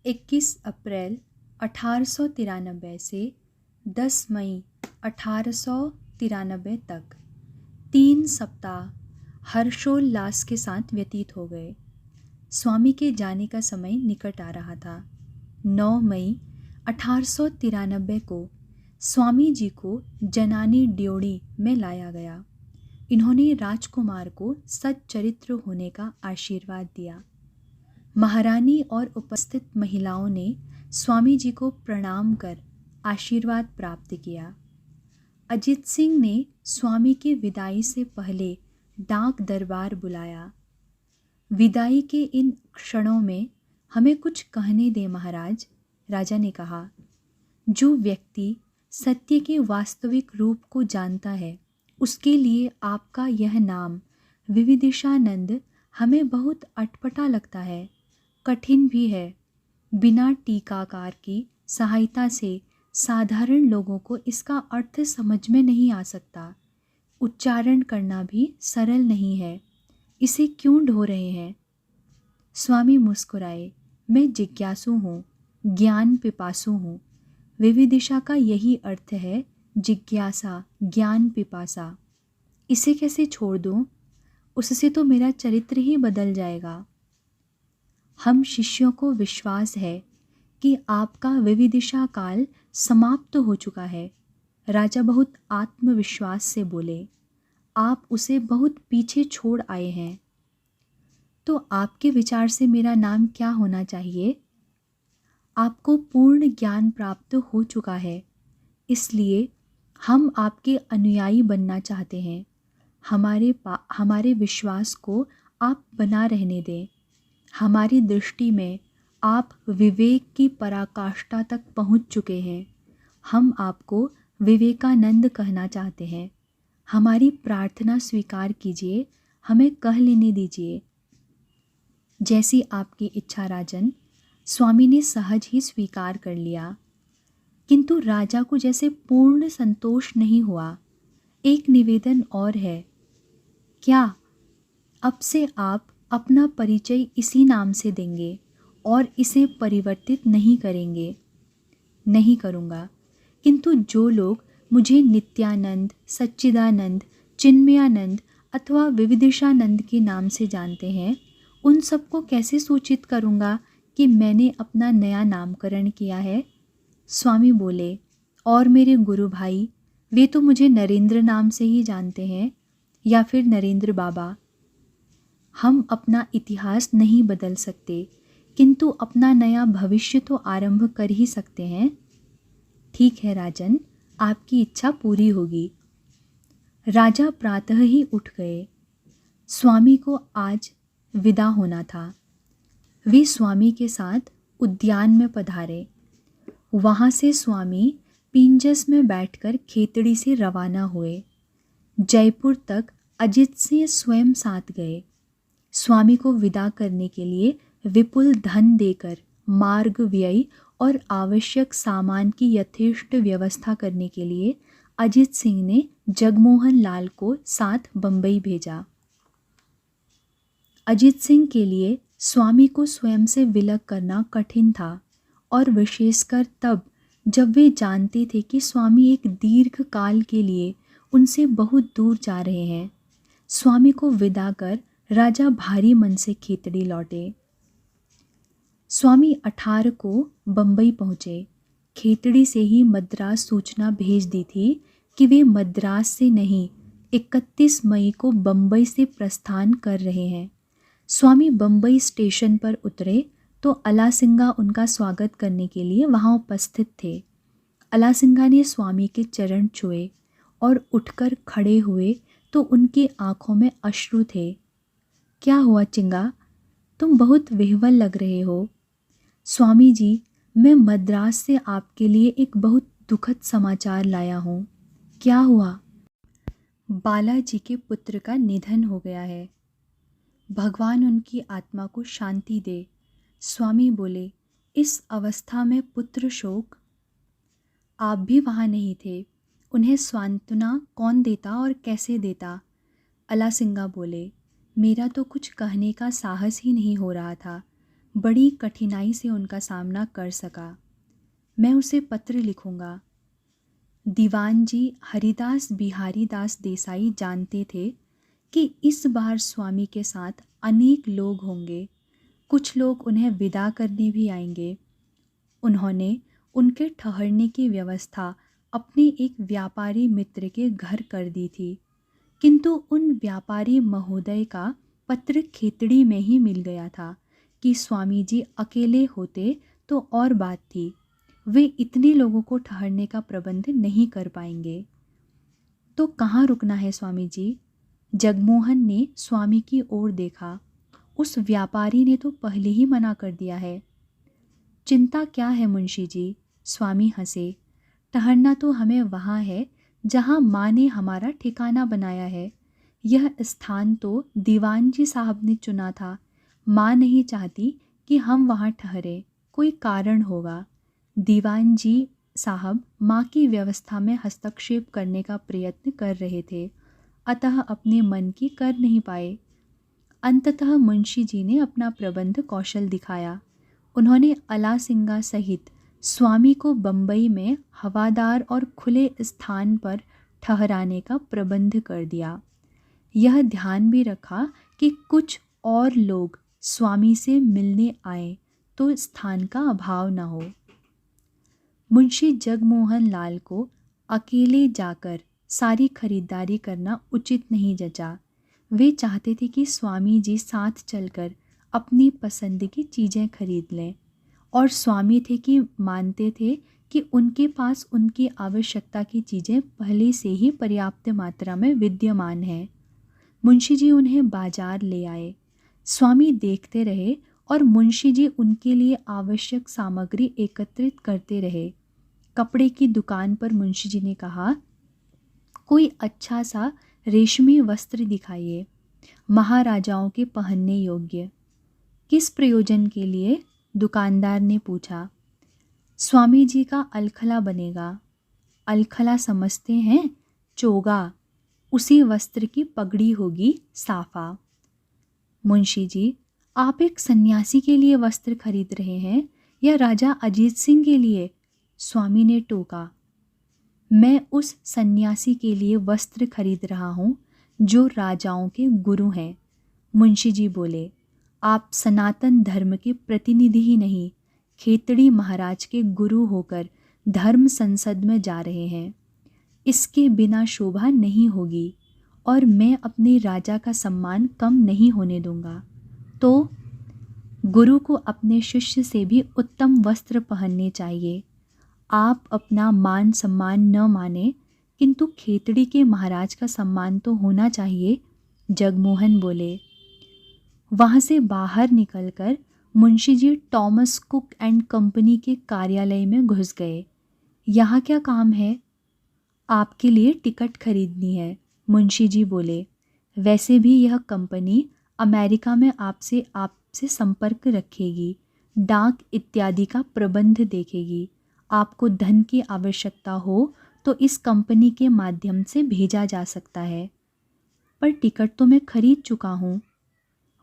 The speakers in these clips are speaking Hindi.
21 अप्रैल 1893 से 10 मई 1893 तक 3 सप्ताह हर्षोल्लास के साथ व्यतीत हो गए। स्वामी के जाने का समय निकट आ रहा था। 9 मई 1893 को स्वामी जी को जनानी ड्योढ़ी में लाया गया। इन्होंने राजकुमार को सच्चरित्र होने का आशीर्वाद दिया। महारानी और उपस्थित महिलाओं ने स्वामी जी को प्रणाम कर आशीर्वाद प्राप्त किया। अजित सिंह ने स्वामी के विदाई से पहले डाक दरबार बुलाया। विदाई के इन क्षणों में हमें कुछ कहने दें महाराज, राजा ने कहा। जो व्यक्ति सत्य के वास्तविक रूप को जानता है, उसके लिए आपका यह नाम विविदिशानंद हमें बहुत अटपटा लगता है, कठिन भी है। बिना टीकाकार की सहायता से साधारण लोगों को इसका अर्थ समझ में नहीं आ सकता। उच्चारण करना भी सरल नहीं है। इसे क्यों ढो रहे हैं? स्वामी मुस्कुराए। मैं जिज्ञासु हूँ, ज्ञान पिपासु हूँ। विविदिशा का यही अर्थ है, जिज्ञासा, ज्ञान पिपासा। इसे कैसे छोड़ दूँ? उससे तो मेरा चरित्र ही बदल जाएगा। हम शिष्यों को विश्वास है कि आपका विविदिशा काल समाप्त हो चुका है। राजा बहुत आत्मविश्वास से बोले। आप उसे बहुत पीछे छोड़ आए हैं। तो आपके विचार से मेरा नाम क्या होना चाहिए? आपको पूर्ण ज्ञान प्राप्त हो चुका है, इसलिए हम आपके अनुयायी बनना चाहते हैं। हमारे विश्वास को आप बना रहने दें। हमारी दृष्टि में आप विवेक की पराकाष्ठा तक पहुंच चुके हैं। हम आपको विवेकानंद कहना चाहते हैं। हमारी प्रार्थना स्वीकार कीजिए, हमें कह लेने दीजिए। जैसी आपकी इच्छा राजन। स्वामी ने सहज ही स्वीकार कर लिया, किंतु राजा को जैसे पूर्ण संतोष नहीं हुआ। एक निवेदन और है। क्या अब से आप अपना परिचय इसी नाम से देंगे और इसे परिवर्तित नहीं करेंगे? नहीं करूँगा, किंतु जो लोग मुझे नित्यानंद, सच्चिदानंद, चिन्मयानंद अथवा विविदिशानंद के नाम से जानते हैं, उन सबको कैसे सूचित करूँगा कि मैंने अपना नया नामकरण किया है? स्वामी बोले, और मेरे गुरु भाई, वे तो मुझे नरेंद्र नाम से ही जानते हैं, या फिर नरेंद्र बाबा। हम अपना इतिहास नहीं बदल सकते, किंतु अपना नया भविष्य तो आरंभ कर ही सकते हैं। ठीक है राजन, आपकी इच्छा पूरी होगी। राजा प्रातः ही उठ गए। स्वामी को आज विदा होना था। वे स्वामी के साथ उद्यान में पधारे। वहाँ से स्वामी पिंजस में बैठकर खेतड़ी से रवाना हुए। जयपुर तक अजित सिंह स्वयं साथ गए। स्वामी को विदा करने के लिए विपुल धन देकर मार्ग व्यय और आवश्यक सामान की यथेष्ट व्यवस्था करने के लिए अजित सिंह ने जगमोहन लाल को साथ बंबई भेजा। अजित सिंह के लिए स्वामी को स्वयं से विलग करना कठिन था, और विशेषकर तब जब वे जानते थे कि स्वामी एक दीर्घ काल के लिए उनसे बहुत दूर जा रहे हैं। स्वामी को विदा कर राजा भारी मन से खेतड़ी लौटे। स्वामी 18 को बंबई पहुँचे। खेतड़ी से ही मद्रास सूचना भेज दी थी कि वे मद्रास से नहीं, 31 मई को बंबई से प्रस्थान कर रहे हैं। स्वामी बंबई स्टेशन पर उतरे तो अलासिंगा उनका स्वागत करने के लिए वहाँ उपस्थित थे। अलासिंगा ने स्वामी के चरण छुए और उठकर खड़े हुए तो उनकी आंखों में अश्रु थे। क्या हुआ चिंगा, तुम बहुत विह्वल लग रहे हो। स्वामी जी, मैं मद्रास से आपके लिए एक बहुत दुखद समाचार लाया हूँ। क्या हुआ? बालाजी के पुत्र का निधन हो गया है। भगवान उनकी आत्मा को शांति दे। स्वामी बोले, इस अवस्था में पुत्र शोक? आप भी वहाँ नहीं थे, उन्हें सांत्वना कौन देता और कैसे देता? अलासिंगा बोले, मेरा तो कुछ कहने का साहस ही नहीं हो रहा था। बड़ी कठिनाई से उनका सामना कर सका। मैं उसे पत्र लिखूंगा। दीवान जी हरिदास बिहारी दास देसाई जानते थे कि इस बार स्वामी के साथ अनेक लोग होंगे, कुछ लोग उन्हें विदा करने भी आएंगे। उन्होंने उनके ठहरने की व्यवस्था अपने एक व्यापारी मित्र के घर कर दी थी, किंतु उन व्यापारी महोदय का पत्र खेतड़ी में ही मिल गया था कि स्वामी जी अकेले होते तो और बात थी, वे इतने लोगों को ठहरने का प्रबंध नहीं कर पाएंगे। तो कहाँ रुकना है स्वामी जी? जगमोहन ने स्वामी की ओर देखा। उस व्यापारी ने तो पहले ही मना कर दिया है। चिंता क्या है मुंशी जी? स्वामी हंसे। ठहरना तो हमें वहाँ है जहाँ माँ ने हमारा ठिकाना बनाया है। यह स्थान तो दीवान जी साहब ने चुना था। माँ नहीं चाहती कि हम वहाँ ठहरे, कोई कारण होगा। दीवान जी साहब माँ की व्यवस्था में हस्तक्षेप करने का प्रयत्न कर रहे थे, अतः अपने मन की कर नहीं पाए। अंततः मुंशी जी ने अपना प्रबंध कौशल दिखाया। उन्होंने अलासिंगा सहित स्वामी को बंबई में हवादार और खुले स्थान पर ठहराने का प्रबंध कर दिया। यह ध्यान भी रखा कि कुछ और लोग स्वामी से मिलने आए तो स्थान का अभाव न हो। मुंशी जगमोहन लाल को अकेले जाकर सारी खरीदारी करना उचित नहीं जचा। वे चाहते थे कि स्वामी जी साथ चलकर अपनी पसंद की चीज़ें खरीद लें, और स्वामी थे कि मानते थे कि उनके पास उनकी आवश्यकता की चीज़ें पहले से ही पर्याप्त मात्रा में विद्यमान हैं। मुंशी जी उन्हें बाजार ले आए। स्वामी देखते रहे और मुंशी जी उनके लिए आवश्यक सामग्री एकत्रित करते रहे। कपड़े की दुकान पर मुंशी जी ने कहा, कोई अच्छा सा रेशमी वस्त्र दिखाइए, महाराजाओं के पहनने योग्य। किस प्रयोजन के लिए? दुकानदार ने पूछा। स्वामी जी का अलखला बनेगा। अलखला समझते हैं? चोगा। उसी वस्त्र की पगड़ी होगी, साफा। मुंशी जी, आप एक सन्यासी के लिए वस्त्र खरीद रहे हैं या राजा अजीत सिंह के लिए? स्वामी ने टोका। मैं उस सन्यासी के लिए वस्त्र खरीद रहा हूँ जो राजाओं के गुरु हैं। मुंशी जी बोले, आप सनातन धर्म के प्रतिनिधि ही नहीं, खेतड़ी महाराज के गुरु होकर धर्म संसद में जा रहे हैं। इसके बिना शोभा नहीं होगी और मैं अपने राजा का सम्मान कम नहीं होने दूंगा। तो गुरु को अपने शिष्य से भी उत्तम वस्त्र पहनने चाहिए। आप अपना मान सम्मान न माने, किंतु खेतड़ी के महाराज का सम्मान तो होना चाहिए। जगमोहन बोले। वहाँ से बाहर निकलकर Munshi ji Thomas cook and company के कार्यालय में घुस गए। यहाँ क्या काम है? आपके लिए टिकट खरीदनी है, मुंशी जी बोले। वैसे भी यह कंपनी अमेरिका में आपसे संपर्क रखेगी, डाक इत्यादि का प्रबंध देखेगी। आपको धन की आवश्यकता हो तो इस कंपनी के माध्यम से भेजा जा सकता है। पर टिकट तो मैं खरीद चुका हूँ।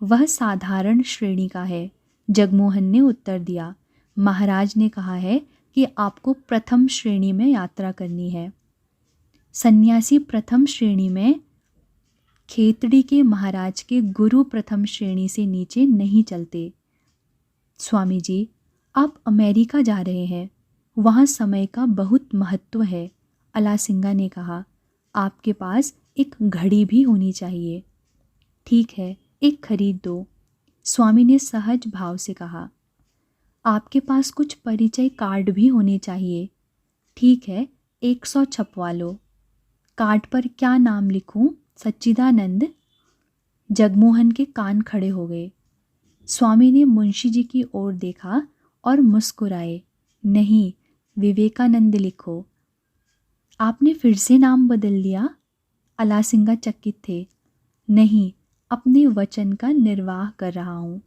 वह साधारण श्रेणी का है, जगमोहन ने उत्तर दिया। महाराज ने कहा है कि आपको प्रथम श्रेणी में यात्रा करनी है। सन्यासी प्रथम श्रेणी में, खेतड़ी के महाराज के गुरु प्रथम श्रेणी से नीचे नहीं चलते। स्वामी जी, आप अमेरिका जा रहे हैं, वहाँ समय का बहुत महत्व है, अलासिंगा ने कहा। आपके पास एक घड़ी भी होनी चाहिए। ठीक है, एक खरीद दो, स्वामी ने सहज भाव से कहा। आपके पास कुछ परिचय कार्ड भी होने चाहिए। ठीक है, 100 छपवा लो। कार्ड पर क्या नाम लिखूं? सच्चिदानंद। जगमोहन के कान खड़े हो गए। स्वामी ने मुंशी जी की ओर देखा और मुस्कुराए। नहीं, विवेकानंद लिखो। आपने फिर से नाम बदल दिया? अलासिंगा चकित थे। नहीं, अपने वचन का निर्वाह कर रहा हूँ।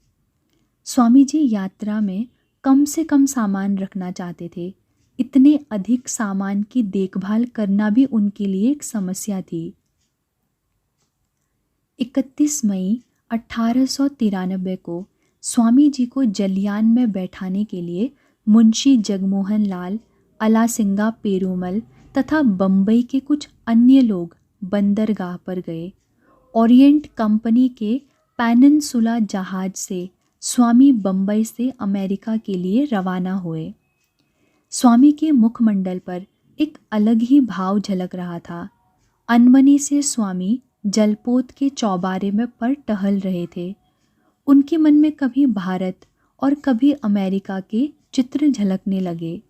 स्वामी जी यात्रा में कम से कम सामान रखना चाहते थे। इतने अधिक सामान की देखभाल करना भी उनके लिए एक समस्या थी। 31 मई 1893 को स्वामी जी को जलियान में बैठाने के लिए मुंशी जगमोहन लाल, अलासिंगा पेरूमल तथा बम्बई के कुछ अन्य लोग बंदरगाह पर गए। ओरिएंट कंपनी के पेनिनसुला जहाज से स्वामी बम्बई से अमेरिका के लिए रवाना हुए। स्वामी के मुखमंडल पर एक अलग ही भाव झलक रहा था। अनमने से स्वामी जलपोत के चौबारे में पर टहल रहे थे। उनके मन में कभी भारत और कभी अमेरिका के चित्र झलकने लगे।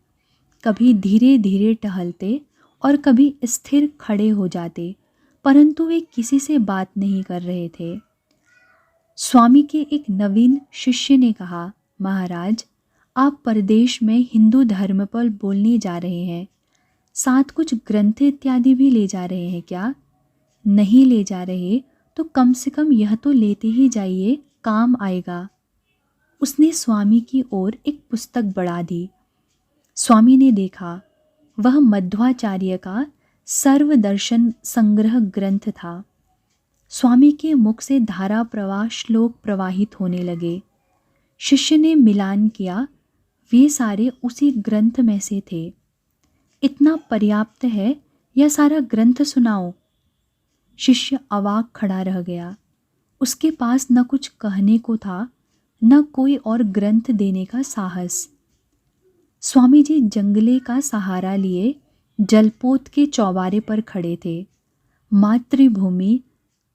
कभी धीरे धीरे टहलते और कभी स्थिर खड़े हो जाते, परंतु वे किसी से बात नहीं कर रहे थे। स्वामी के एक नवीन शिष्य ने कहा, महाराज, आप परदेश में हिंदू धर्म पर बोलने जा रहे हैं, साथ कुछ ग्रंथ इत्यादि भी ले जा रहे हैं क्या? नहीं ले जा रहे तो कम से कम यह तो लेते ही जाइए, काम आएगा। उसने स्वामी की ओर एक पुस्तक बढ़ा दी। स्वामी ने देखा, वह मध्वाचार्य का सर्वदर्शन संग्रह ग्रंथ था। स्वामी के मुख से धारा प्रवाह श्लोक प्रवाहित होने लगे। शिष्य ने मिलान किया, वे सारे उसी ग्रंथ में से थे। इतना पर्याप्त है, यह सारा ग्रंथ सुनाओ। शिष्य अवाक खड़ा रह गया। उसके पास न कुछ कहने को था, न कोई और ग्रंथ देने का साहस। स्वामी जी जंगले का सहारा लिए जलपोत के चौबारे पर खड़े थे। मातृभूमि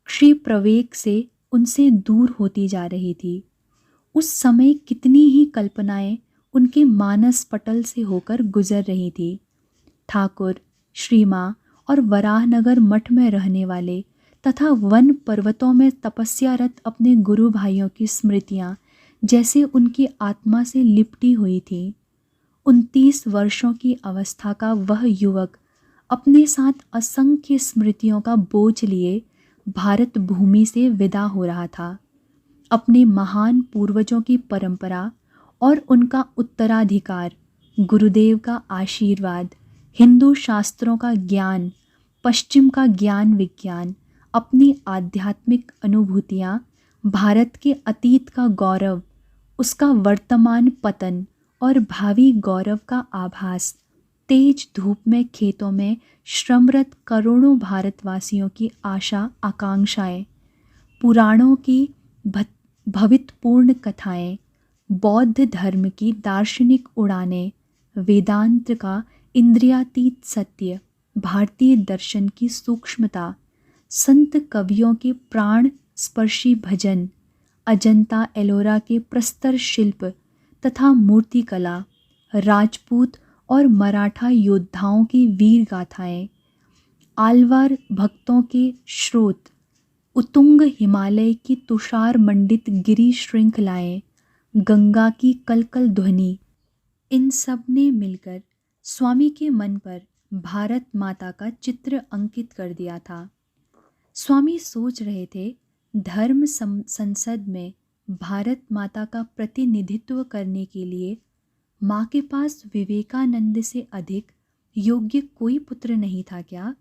क्षिप्रवेग से उनसे दूर होती जा रही थी। उस समय कितनी ही कल्पनाएं उनके मानस पटल से होकर गुजर रही थी। ठाकुर, श्रीमां और वराहनगर मठ में रहने वाले तथा वन पर्वतों में तपस्यारत अपने गुरु भाइयों की स्मृतियां जैसे उनकी आत्मा से लिपटी हुई थी। 29 वर्षों की अवस्था का वह युवक अपने साथ असंख्य स्मृतियों का बोझ लिए भारत भूमि से विदा हो रहा था। अपने महान पूर्वजों की परंपरा और उनका उत्तराधिकार, गुरुदेव का आशीर्वाद, हिंदू शास्त्रों का ज्ञान, पश्चिम का ज्ञान विज्ञान, अपनी आध्यात्मिक अनुभूतियाँ, भारत के अतीत का गौरव, उसका वर्तमान पतन और भावी गौरव का आभास, तेज धूप में खेतों में श्रमरत करोड़ों भारतवासियों की आशा आकांक्षाएं, पुराणों की भवितपूर्ण कथाएं, बौद्ध धर्म की दार्शनिक उड़ानें, वेदांत का इंद्रियातीत सत्य, भारतीय दर्शन की सूक्ष्मता, संत कवियों के प्राण स्पर्शी भजन, अजंता एलोरा के प्रस्तर शिल्प तथा मूर्तिकला, राजपूत और मराठा योद्धाओं की वीर गाथाएं, आलवार भक्तों के स्रोत, उतुंग हिमालय की तुषार मंडित गिरी श्रृंखलाएं, गंगा की कलकल ध्वनि, इन सब ने मिलकर स्वामी के मन पर भारत माता का चित्र अंकित कर दिया था। स्वामी सोच रहे थे, धर्म संसद में भारत माता का प्रतिनिधित्व करने के लिए माँ के पास विवेकानंद से अधिक योग्य कोई पुत्र नहीं था क्या?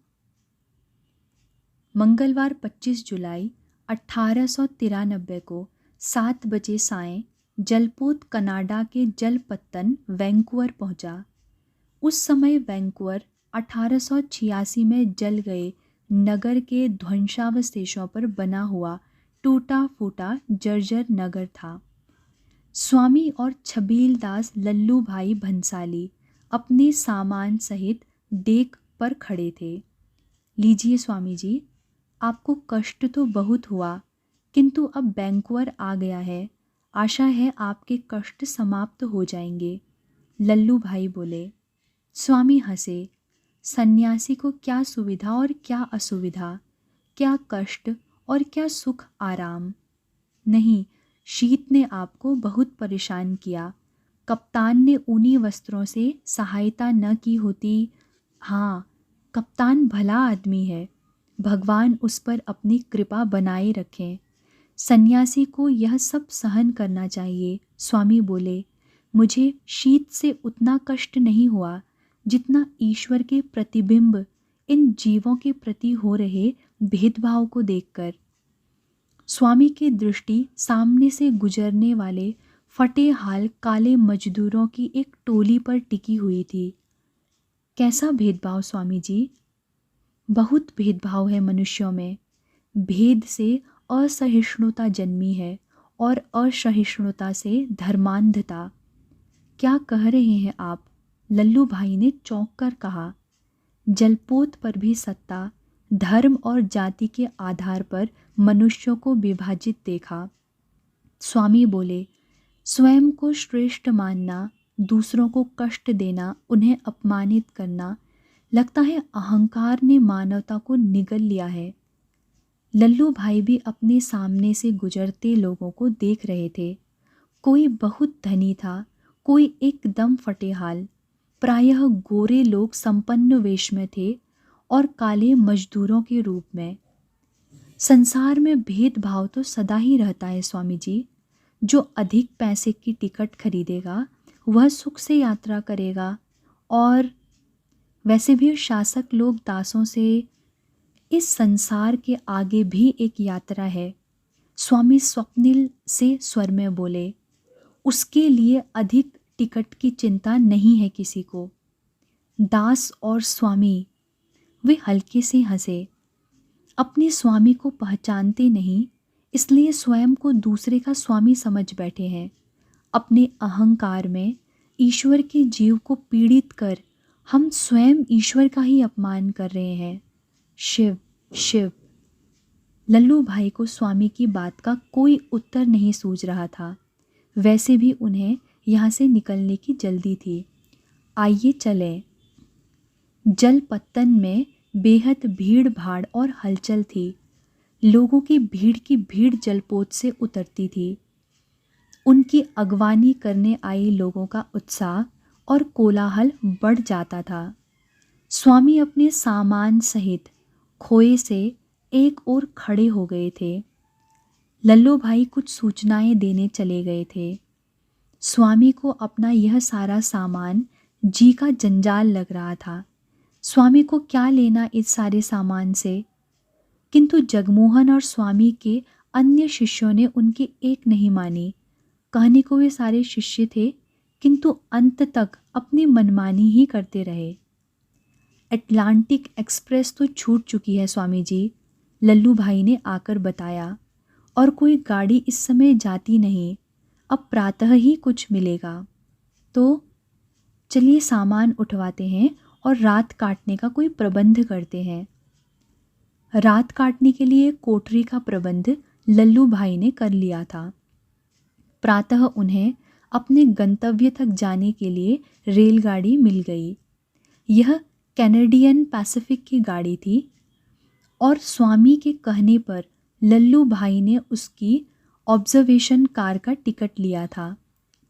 मंगलवार 25 जुलाई 1893 को 7 बजे सायं जलपोत कनाडा के जलपत्तन वैंकूवर पहुंचा। उस समय वैंकूवर 1886 में जल गए नगर के ध्वंसावशेषों पर बना हुआ टूटा फूटा जर्जर नगर था। स्वामी और छबीलदास लल्लू भाई भंसाली अपने सामान सहित डेक पर खड़े थे। लीजिए स्वामी जी, आपको कष्ट तो बहुत हुआ, किंतु अब वैंकूवर आ गया है, आशा है आपके कष्ट समाप्त हो जाएंगे, लल्लू भाई बोले। स्वामी हंसे। सन्यासी को क्या सुविधा और क्या असुविधा, क्या कष्ट और क्या सुख आराम। नहीं, शीत ने आपको बहुत परेशान किया। कप्तान ने ऊनी वस्त्रों से सहायता न की होती। हाँ, कप्तान भला आदमी है, भगवान उस पर अपनी कृपा बनाए रखें। सन्यासी को यह सब सहन करना चाहिए। स्वामी बोले, मुझे शीत से उतना कष्ट नहीं हुआ जितना ईश्वर के प्रतिबिंब इन जीवों के प्रति हो रहे भेदभाव को देखकर। स्वामी की दृष्टि सामने से गुजरने वाले फटे हाल काले मजदूरों की एक टोली पर टिकी हुई थी। कैसा भेदभाव स्वामी जी! बहुत भेदभाव है मनुष्यों में। भेद से असहिष्णुता जन्मी है और असहिष्णुता से धर्मांधता। क्या कह रहे हैं आप? लल्लू भाई ने चौंक कर कहा। जलपोत पर भी सत्ता, धर्म और जाति के आधार पर मनुष्यों को विभाजित देखा। स्वामी बोले, स्वयं को श्रेष्ठ मानना, दूसरों को कष्ट देना, उन्हें अपमानित करना, लगता है अहंकार ने मानवता को निगल लिया है। लल्लू भाई भी अपने सामने से गुजरते लोगों को देख रहे थे। कोई बहुत धनी था, कोई एकदम फटेहाल। प्रायः गोरे लोग संपन्न वेश में थे और काले मजदूरों के रूप में। संसार में भेदभाव तो सदा ही रहता है स्वामी जी। जो अधिक पैसे की टिकट खरीदेगा वह सुख से यात्रा करेगा, और वैसे भी शासक लोग दासों से, इस संसार के आगे भी एक यात्रा है। स्वामी स्वप्निल से स्वर में बोले, उसके लिए अधिक टिकट की चिंता नहीं है किसी को। दास और स्वामी, वे हल्के से हंसे। अपने स्वामी को पहचानते नहीं, इसलिए स्वयं को दूसरे का स्वामी समझ बैठे हैं। अपने अहंकार में ईश्वर के जीव को पीड़ित कर हम स्वयं ईश्वर का ही अपमान कर रहे हैं। शिव शिव। लल्लू भाई को स्वामी की बात का कोई उत्तर नहीं सूझ रहा था। वैसे भी उन्हें यहाँ से निकलने की जल्दी थी। आइए चलें। जल पत्तन में बेहद भीड़ भाड़ और हलचल थी। लोगों की भीड़ जलपोत से उतरती थी। उनकी अगवानी करने आए लोगों का उत्साह और कोलाहल बढ़ जाता था। स्वामी अपने सामान सहित खोए से एक ओर खड़े हो गए थे। लल्लू भाई कुछ सूचनाएं देने चले गए थे। स्वामी को अपना यह सारा सामान जी का जंजाल लग रहा था। स्वामी को क्या लेना इस सारे सामान से? किंतु जगमोहन और स्वामी के अन्य शिष्यों ने उनकी एक नहीं मानी। कहने को वे सारे शिष्य थे, किंतु अंत तक अपनी मनमानी ही करते रहे। अटलांटिक एक्सप्रेस तो छूट चुकी है स्वामी जी, लल्लू भाई ने आकर बताया, और कोई गाड़ी इस समय जाती नहीं। अब प्रातः ही कुछ मिलेगा। तो चलिए सामान उठवाते हैं और रात काटने का कोई प्रबंध करते हैं। रात काटने के लिए कोठरी का प्रबंध लल्लू भाई ने कर लिया था। प्रातः उन्हें अपने गंतव्य तक जाने के लिए रेलगाड़ी मिल गई। यह कैनेडियन पैसिफिक की गाड़ी थी और स्वामी के कहने पर लल्लू भाई ने उसकी ऑब्जर्वेशन कार का टिकट लिया था,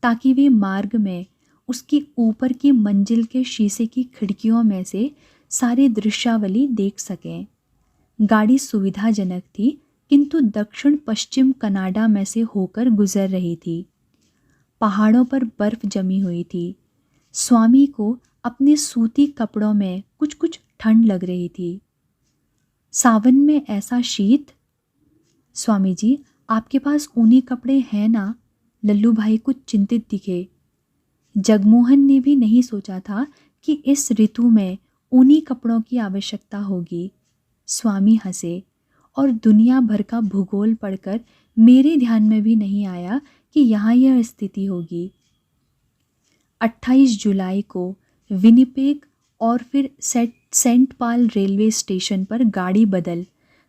ताकि वे मार्ग में उसकी ऊपर की मंजिल के शीशे की खिड़कियों में से सारी दृश्यावली देख सकें। गाड़ी सुविधाजनक थी, किंतु दक्षिण पश्चिम कनाडा में से होकर गुजर रही थी। पहाड़ों पर बर्फ जमी हुई थी। स्वामी को अपने सूती कपड़ों में कुछ कुछ ठंड लग रही थी। सावन में ऐसा शीत? स्वामी जी, आपके पास ऊनी कपड़े हैं ना? लल्लू भाई कुछ चिंतित दिखे। जगमोहन ने भी नहीं सोचा था कि इस ऋतु में ऊनी कपड़ों की आवश्यकता होगी। स्वामी हंसे, और दुनिया भर का भूगोल पढ़कर मेरे ध्यान में भी नहीं आया कि यहाँ यह स्थिति होगी। 28 जुलाई को विनिपेग और फिर सेंट पाल रेलवे स्टेशन पर गाड़ी बदल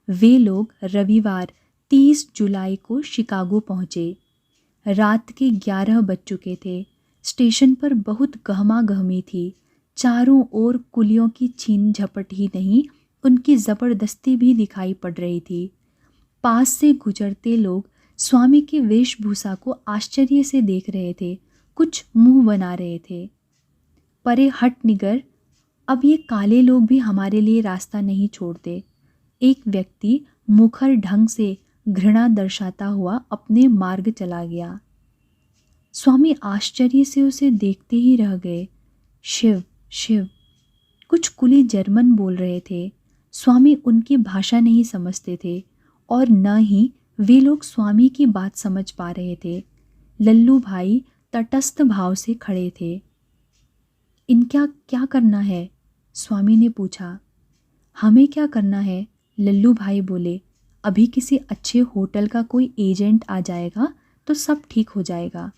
वे लोग रविवार 30 जुलाई को शिकागो पहुँचे। रात के 11 बज चुके थे। स्टेशन पर बहुत गहमागहमी थी। चारों ओर कुलियों की छीन झपट ही नहीं, उनकी ज़बरदस्ती भी दिखाई पड़ रही थी। पास से गुजरते लोग स्वामी की वेशभूषा को आश्चर्य से देख रहे थे, कुछ मुंह बना रहे थे। परे हट निगर, अब ये काले लोग भी हमारे लिए रास्ता नहीं छोड़ते। एक व्यक्ति मुखर ढंग से घृणा दर्शाता हुआ अपने मार्ग चला गया। स्वामी आश्चर्य से उसे देखते ही रह गए। शिव शिव। कुछ कुली जर्मन बोल रहे थे। स्वामी उनकी भाषा नहीं समझते थे और न ही वे लोग स्वामी की बात समझ पा रहे थे। लल्लू भाई तटस्थ भाव से खड़े थे। इनका क्या करना है? स्वामी ने पूछा। हमें क्या करना है? लल्लू भाई बोले। अभी किसी अच्छे होटल का कोई एजेंट आ जाएगा तो सब ठीक हो जाएगा।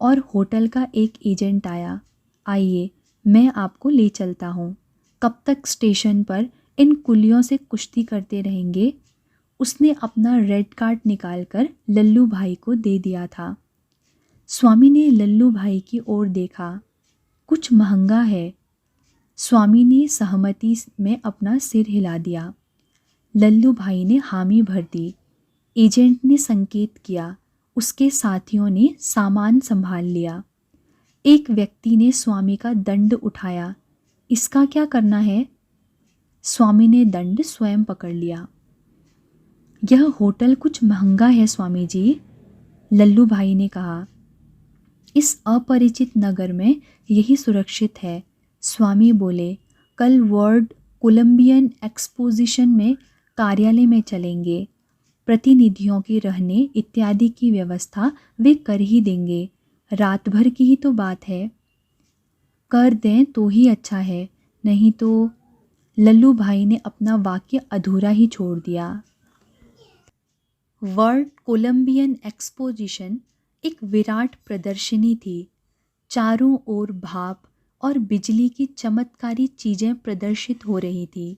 और होटल का एक एजेंट आया। आइए, मैं आपको ले चलता हूँ। कब तक स्टेशन पर इन कुलियों से कुश्ती करते रहेंगे? उसने अपना रेड कार्ड निकालकर लल्लू भाई को दे दिया था। स्वामी ने लल्लू भाई की ओर देखा। कुछ महंगा है। स्वामी ने सहमति में अपना सिर हिला दिया। लल्लू भाई ने हामी भर दी। एजेंट ने संकेत किया। उसके साथियों ने सामान संभाल लिया। एक व्यक्ति ने स्वामी का दंड उठाया। इसका क्या करना है? स्वामी ने दंड स्वयं पकड़ लिया। यह होटल कुछ महंगा है स्वामी जी, लल्लू भाई ने कहा। इस अपरिचित नगर में यही सुरक्षित है, स्वामी बोले। कल वर्ल्ड कोलंबियन एक्सपोजिशन में कार्यालय में चलेंगे। प्रतिनिधियों के रहने इत्यादि की व्यवस्था वे कर ही देंगे। रात भर की ही तो बात है। कर दें तो ही अच्छा है, नहीं तो। लल्लू भाई ने अपना वाक्य अधूरा ही छोड़ दिया। वर्ल्ड कोलंबियन एक्सपोजिशन एक विराट प्रदर्शनी थी। चारों ओर भाप और बिजली की चमत्कारी चीज़ें प्रदर्शित हो रही थी।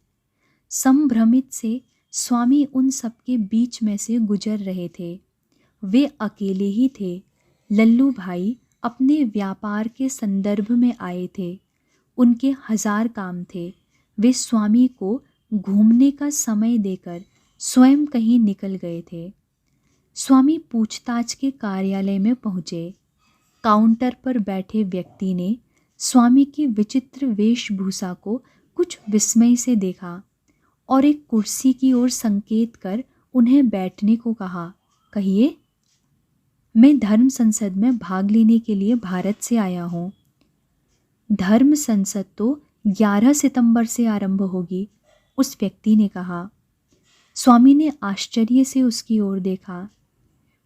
संभ्रमित से स्वामी उन सबके बीच में से गुजर रहे थे। वे अकेले ही थे। लल्लू भाई अपने व्यापार के संदर्भ में आए थे। उनके 1000 काम थे। वे स्वामी को घूमने का समय देकर स्वयं कहीं निकल गए थे। स्वामी पूछताछ के कार्यालय में पहुँचे। काउंटर पर बैठे व्यक्ति ने स्वामी की विचित्र वेशभूषा को कुछ विस्मय से देखा और एक कुर्सी की ओर संकेत कर उन्हें बैठने को कहा। कहिए। मैं धर्म संसद में भाग लेने के लिए भारत से आया हूँ। धर्म संसद तो 11 सितंबर से आरंभ होगी, उस व्यक्ति ने कहा। स्वामी ने आश्चर्य से उसकी ओर देखा।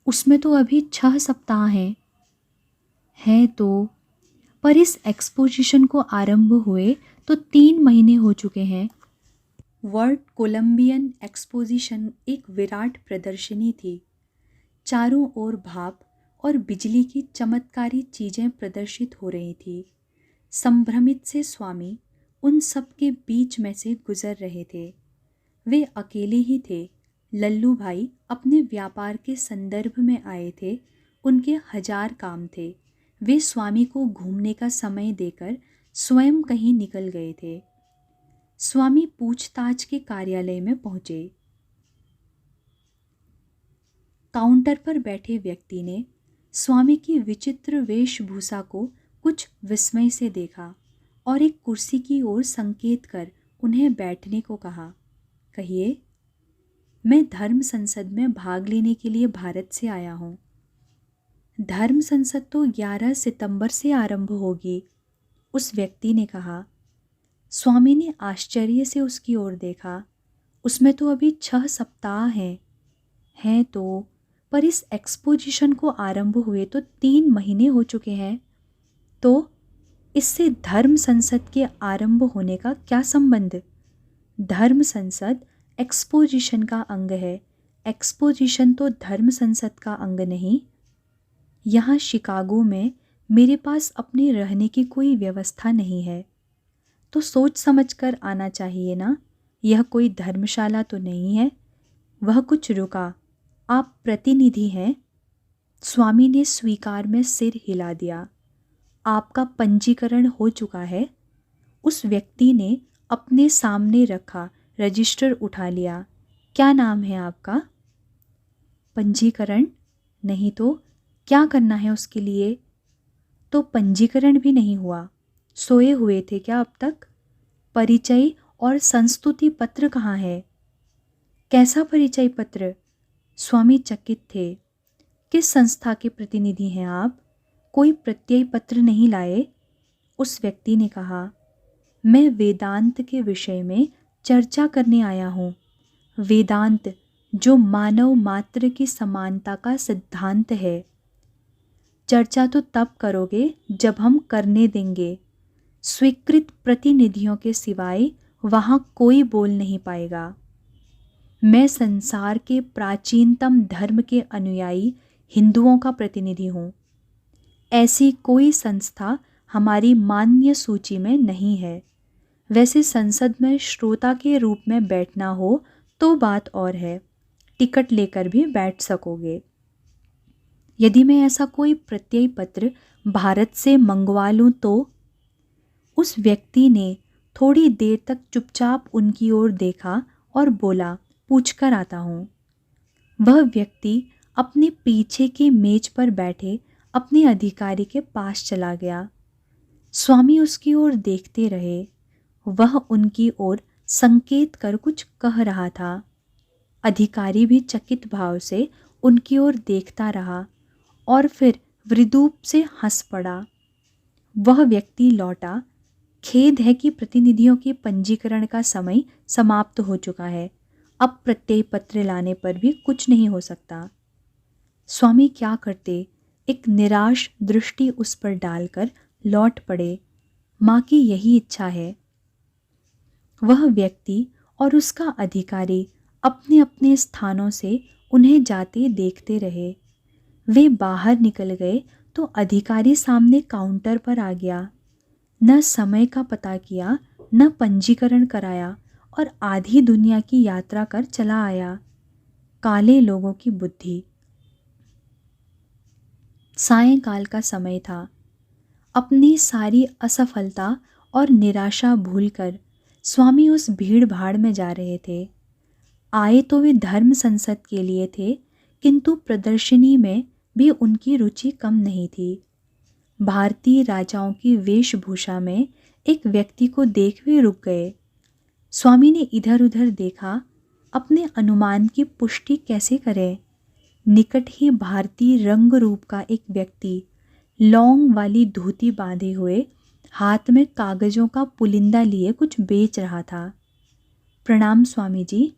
उसमें तो अभी 6 सप्ताह हैं तो, पर इस एक्सपोजिशन को आरंभ हुए तो 3 महीने हो चुके हैं। वर्ल्ड कोलंबियन एक्सपोजिशन एक विराट प्रदर्शनी थी। चारों ओर भाप और बिजली की चमत्कारी चीज़ें प्रदर्शित हो रही थी। संभ्रमित से स्वामी उन सब के बीच में से गुजर रहे थे। वे अकेले ही थे। लल्लू भाई अपने व्यापार के संदर्भ में आए थे। उनके 1000 काम थे। वे स्वामी को घूमने का समय देकर स्वयं कहीं निकल गए थे। स्वामी पूछताछ के कार्यालय में पहुंचे। काउंटर पर बैठे व्यक्ति ने स्वामी की विचित्र वेशभूषा को कुछ विस्मय से देखा और एक कुर्सी की ओर संकेत कर उन्हें बैठने को कहा। कहिए। मैं धर्म संसद में भाग लेने के लिए भारत से आया हूँ। धर्म संसद तो 11 सितंबर से आरंभ होगी, उस व्यक्ति ने कहा। स्वामी ने आश्चर्य से उसकी ओर देखा। उसमें तो अभी 6 सप्ताह हैं तो, पर इस एक्सपोजिशन को आरंभ हुए तो 3 महीने हो चुके हैं। तो इससे धर्म संसद के आरंभ होने का क्या संबंध? धर्म संसद एक्सपोजिशन का अंग है। एक्सपोजिशन तो धर्म संसद का अंग नहीं। यहाँ शिकागो में मेरे पास अपने रहने की कोई व्यवस्था नहीं है, तो सोच समझ कर आना चाहिए ना। यह कोई धर्मशाला तो नहीं है। वह कुछ रुका। आप प्रतिनिधि हैं? स्वामी ने स्वीकार में सिर हिला दिया। आपका पंजीकरण हो चुका है? उस व्यक्ति ने अपने सामने रखा रजिस्टर उठा लिया। क्या नाम है आपका? पंजीकरण? नहीं तो क्या करना है उसके लिए? तो पंजीकरण भी नहीं हुआ। सोए हुए थे क्या अब तक? परिचय और संस्तुति पत्र कहाँ है? कैसा परिचय पत्र? स्वामी चकित थे। किस संस्था के प्रतिनिधि हैं आप? कोई प्रत्यय पत्र नहीं लाए? उस व्यक्ति ने कहा। मैं वेदांत के विषय में चर्चा करने आया हूँ। वेदांत जो मानव मात्र की समानता का सिद्धांत है। चर्चा तो तब करोगे जब हम करने देंगे। स्वीकृत प्रतिनिधियों के सिवाय वहाँ कोई बोल नहीं पाएगा। मैं संसार के प्राचीनतम धर्म के अनुयायी हिंदुओं का प्रतिनिधि हूँ। ऐसी कोई संस्था हमारी मान्य सूची में नहीं है। वैसे संसद में श्रोता के रूप में बैठना हो तो बात और है, टिकट लेकर भी बैठ सकोगे। यदि मैं ऐसा कोई प्रत्यय पत्र भारत से मंगवा लूँ तो? उस व्यक्ति ने थोड़ी देर तक चुपचाप उनकी ओर देखा और बोला, पूछकर आता हूँ। वह व्यक्ति अपने पीछे की मेज पर बैठे अपने अधिकारी के पास चला गया। स्वामी उसकी ओर देखते रहे। वह उनकी ओर संकेत कर कुछ कह रहा था। अधिकारी भी चकित भाव से उनकी ओर देखता रहा और फिर विद्रूप से हंस पड़ा। वह व्यक्ति लौटा। खेद है कि प्रतिनिधियों के पंजीकरण का समय समाप्त हो चुका है। अब प्रत्यय पत्र लाने पर भी कुछ नहीं हो सकता। स्वामी क्या करते? एक निराश दृष्टि उस पर डालकर लौट पड़े। माँ की यही इच्छा है। वह व्यक्ति और उसका अधिकारी अपने अपने स्थानों से उन्हें जाते देखते रहे। वे बाहर निकल गए तो अधिकारी सामने काउंटर पर आ गया। न समय का पता किया, न पंजीकरण कराया और आधी दुनिया की यात्रा कर चला आया। काले लोगों की बुद्धि। सायंकाल का समय था। अपनी सारी असफलता और निराशा भूलकर स्वामी उस भीड़ भाड़ में जा रहे थे। आए तो वे धर्म संसद के लिए थे, किंतु प्रदर्शनी में भी उनकी रुचि कम नहीं थी। भारतीय राजाओं की वेशभूषा में एक व्यक्ति को देख वे रुक गए। स्वामी ने इधर उधर देखा। अपने अनुमान की पुष्टि कैसे करें? निकट ही भारतीय रंग रूप का एक व्यक्ति लौंग वाली धोती बांधे हुए हाथ में कागजों का पुलिंदा लिए कुछ बेच रहा था। प्रणाम स्वामी जी।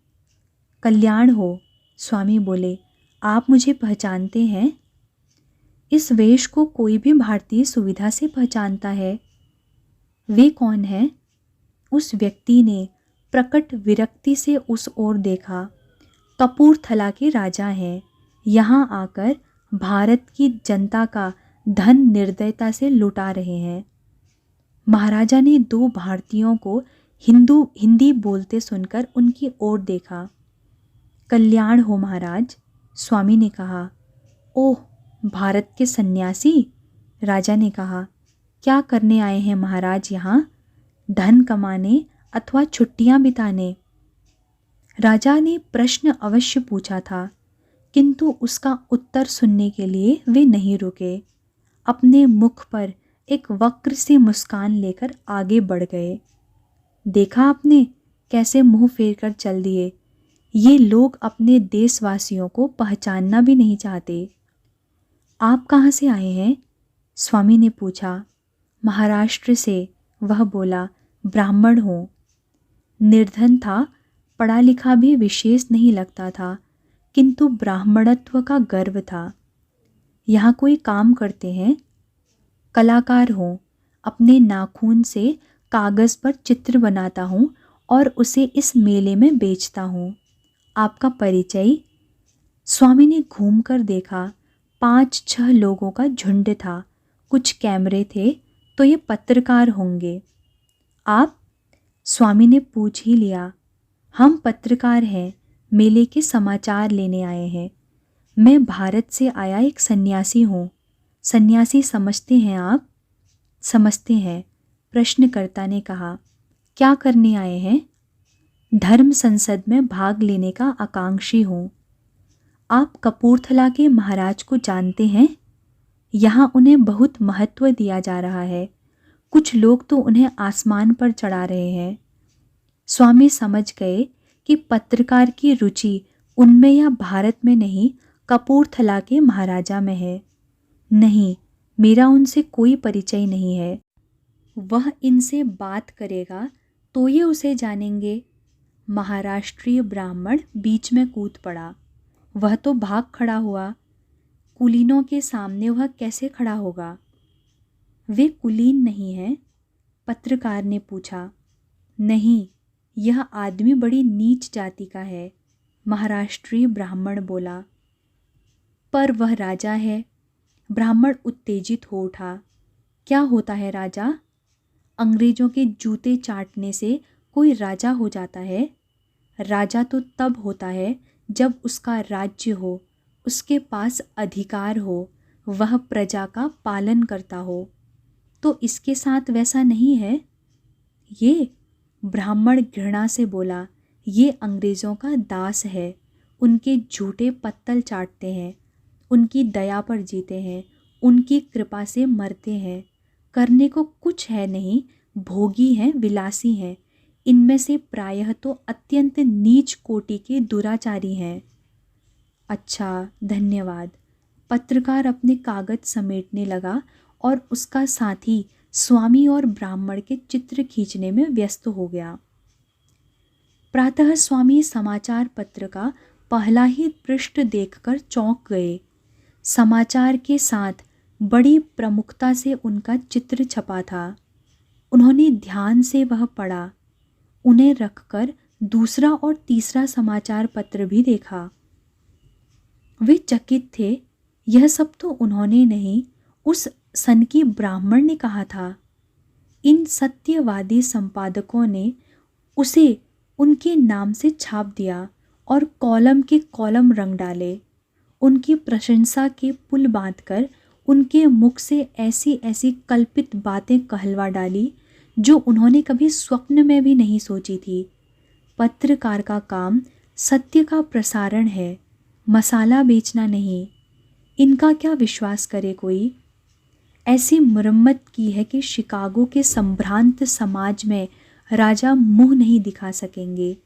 कल्याण हो। स्वामी बोले, आप मुझे पहचानते हैं? इस वेश को कोई भी भारतीय सुविधा से पहचानता है। वे कौन हैं? उस व्यक्ति ने प्रकट विरक्ति से उस ओर देखा। कपूरथला के राजा हैं। यहाँ आकर भारत की जनता का धन निर्दयता से लुटा रहे हैं। महाराजा ने दो भारतीयों को हिंदी बोलते सुनकर उनकी ओर देखा। कल्याण हो महाराज, स्वामी ने कहा। ओह, भारत के सन्यासी? राजा ने कहा। क्या करने आए हैं महाराज यहाँ? धन कमाने अथवा छुट्टियाँ बिताने? राजा ने प्रश्न अवश्य पूछा था, किंतु उसका उत्तर सुनने के लिए वे नहीं रुके। अपने मुख पर एक वक्र सी मुस्कान लेकर आगे बढ़ गए। देखा आपने कैसे मुंह फेर कर चल दिए। ये लोग अपने देशवासियों को पहचानना भी नहीं चाहते। आप कहाँ से आए हैं? स्वामी ने पूछा। महाराष्ट्र से, वह बोला। ब्राह्मण हूँ। निर्धन था, पढ़ा लिखा भी विशेष नहीं लगता था, किंतु ब्राह्मणत्व का गर्व था। यहाँ कोई काम करते हैं? कलाकार हूँ। अपने नाखून से कागज़ पर चित्र बनाता हूँ और उसे इस मेले में बेचता हूँ। आपका परिचय? स्वामी ने घूमकर देखा। 5-6 लोगों का झुंड था। कुछ कैमरे थे, तो ये पत्रकार होंगे। आप? स्वामी ने पूछ ही लिया। हम पत्रकार हैं, मेले के समाचार लेने आए हैं। मैं भारत से आया एक सन्यासी हूँ। सन्यासी समझते हैं आप? समझते हैं, प्रश्नकर्ता ने कहा। क्या करने आए हैं? धर्म संसद में भाग लेने का आकांक्षी हूँ। आप कपूरथला के महाराज को जानते हैं? यहाँ उन्हें बहुत महत्व दिया जा रहा है। कुछ लोग तो उन्हें आसमान पर चढ़ा रहे हैं। स्वामी समझ गए कि पत्रकार की रुचि उनमें या भारत में नहीं, कपूरथला के महाराजा में है। नहीं, मेरा उनसे कोई परिचय नहीं है। वह इनसे बात करेगा तो ये उसे जानेंगे। महाराष्ट्रीय ब्राह्मण बीच में कूद पड़ा। वह तो भाग खड़ा हुआ। कुलीनों के सामने वह कैसे खड़ा होगा? वे कुलीन नहीं हैं? पत्रकार ने पूछा। नहीं, यह आदमी बड़ी नीच जाति का है, महाराष्ट्रीय ब्राह्मण बोला। पर वह राजा है। ब्राह्मण उत्तेजित हो उठा। क्या होता है राजा? अंग्रेजों के जूते चाटने से कोई राजा हो जाता है? राजा तो तब होता है जब उसका राज्य हो, उसके पास अधिकार हो, वह प्रजा का पालन करता हो। तो इसके साथ वैसा नहीं है। ये, ब्राह्मण घृणा से बोला, ये अंग्रेज़ों का दास है। उनके झूठे पत्तल चाटते हैं, उनकी दया पर जीते हैं, उनकी कृपा से मरते हैं। करने को कुछ है नहीं, भोगी हैं, विलासी हैं। इनमें से प्रायः तो अत्यंत नीच कोटि के दुराचारी हैं। अच्छा, धन्यवाद। पत्रकार अपने कागज समेटने लगा और उसका साथी स्वामी और ब्राह्मण के चित्र खींचने में व्यस्त हो गया। प्रातः स्वामी समाचार पत्र का पहला ही पृष्ठ देखकर चौंक गए। समाचार के साथ बड़ी प्रमुखता से उनका चित्र छपा था। उन्होंने ध्यान से वह पढ़ा। उन्हें रखकर दूसरा और तीसरा समाचार पत्र भी देखा। वे चकित थे। यह सब तो उन्होंने नहीं, उस सनकी ब्राह्मण ने कहा था। इन सत्यवादी संपादकों ने उसे उनके नाम से छाप दिया और कॉलम के कॉलम रंग डाले। उनकी प्रशंसा के पुल बांधकर उनके मुख से ऐसी ऐसी कल्पित बातें कहलवा डाली जो उन्होंने कभी स्वप्न में भी नहीं सोची थी। पत्रकार का काम सत्य का प्रसारण है, मसाला बेचना नहीं। इनका क्या विश्वास करे कोई? ऐसी मुरम्मत की है कि शिकागो के संभ्रांत समाज में राजा मुंह नहीं दिखा सकेंगे।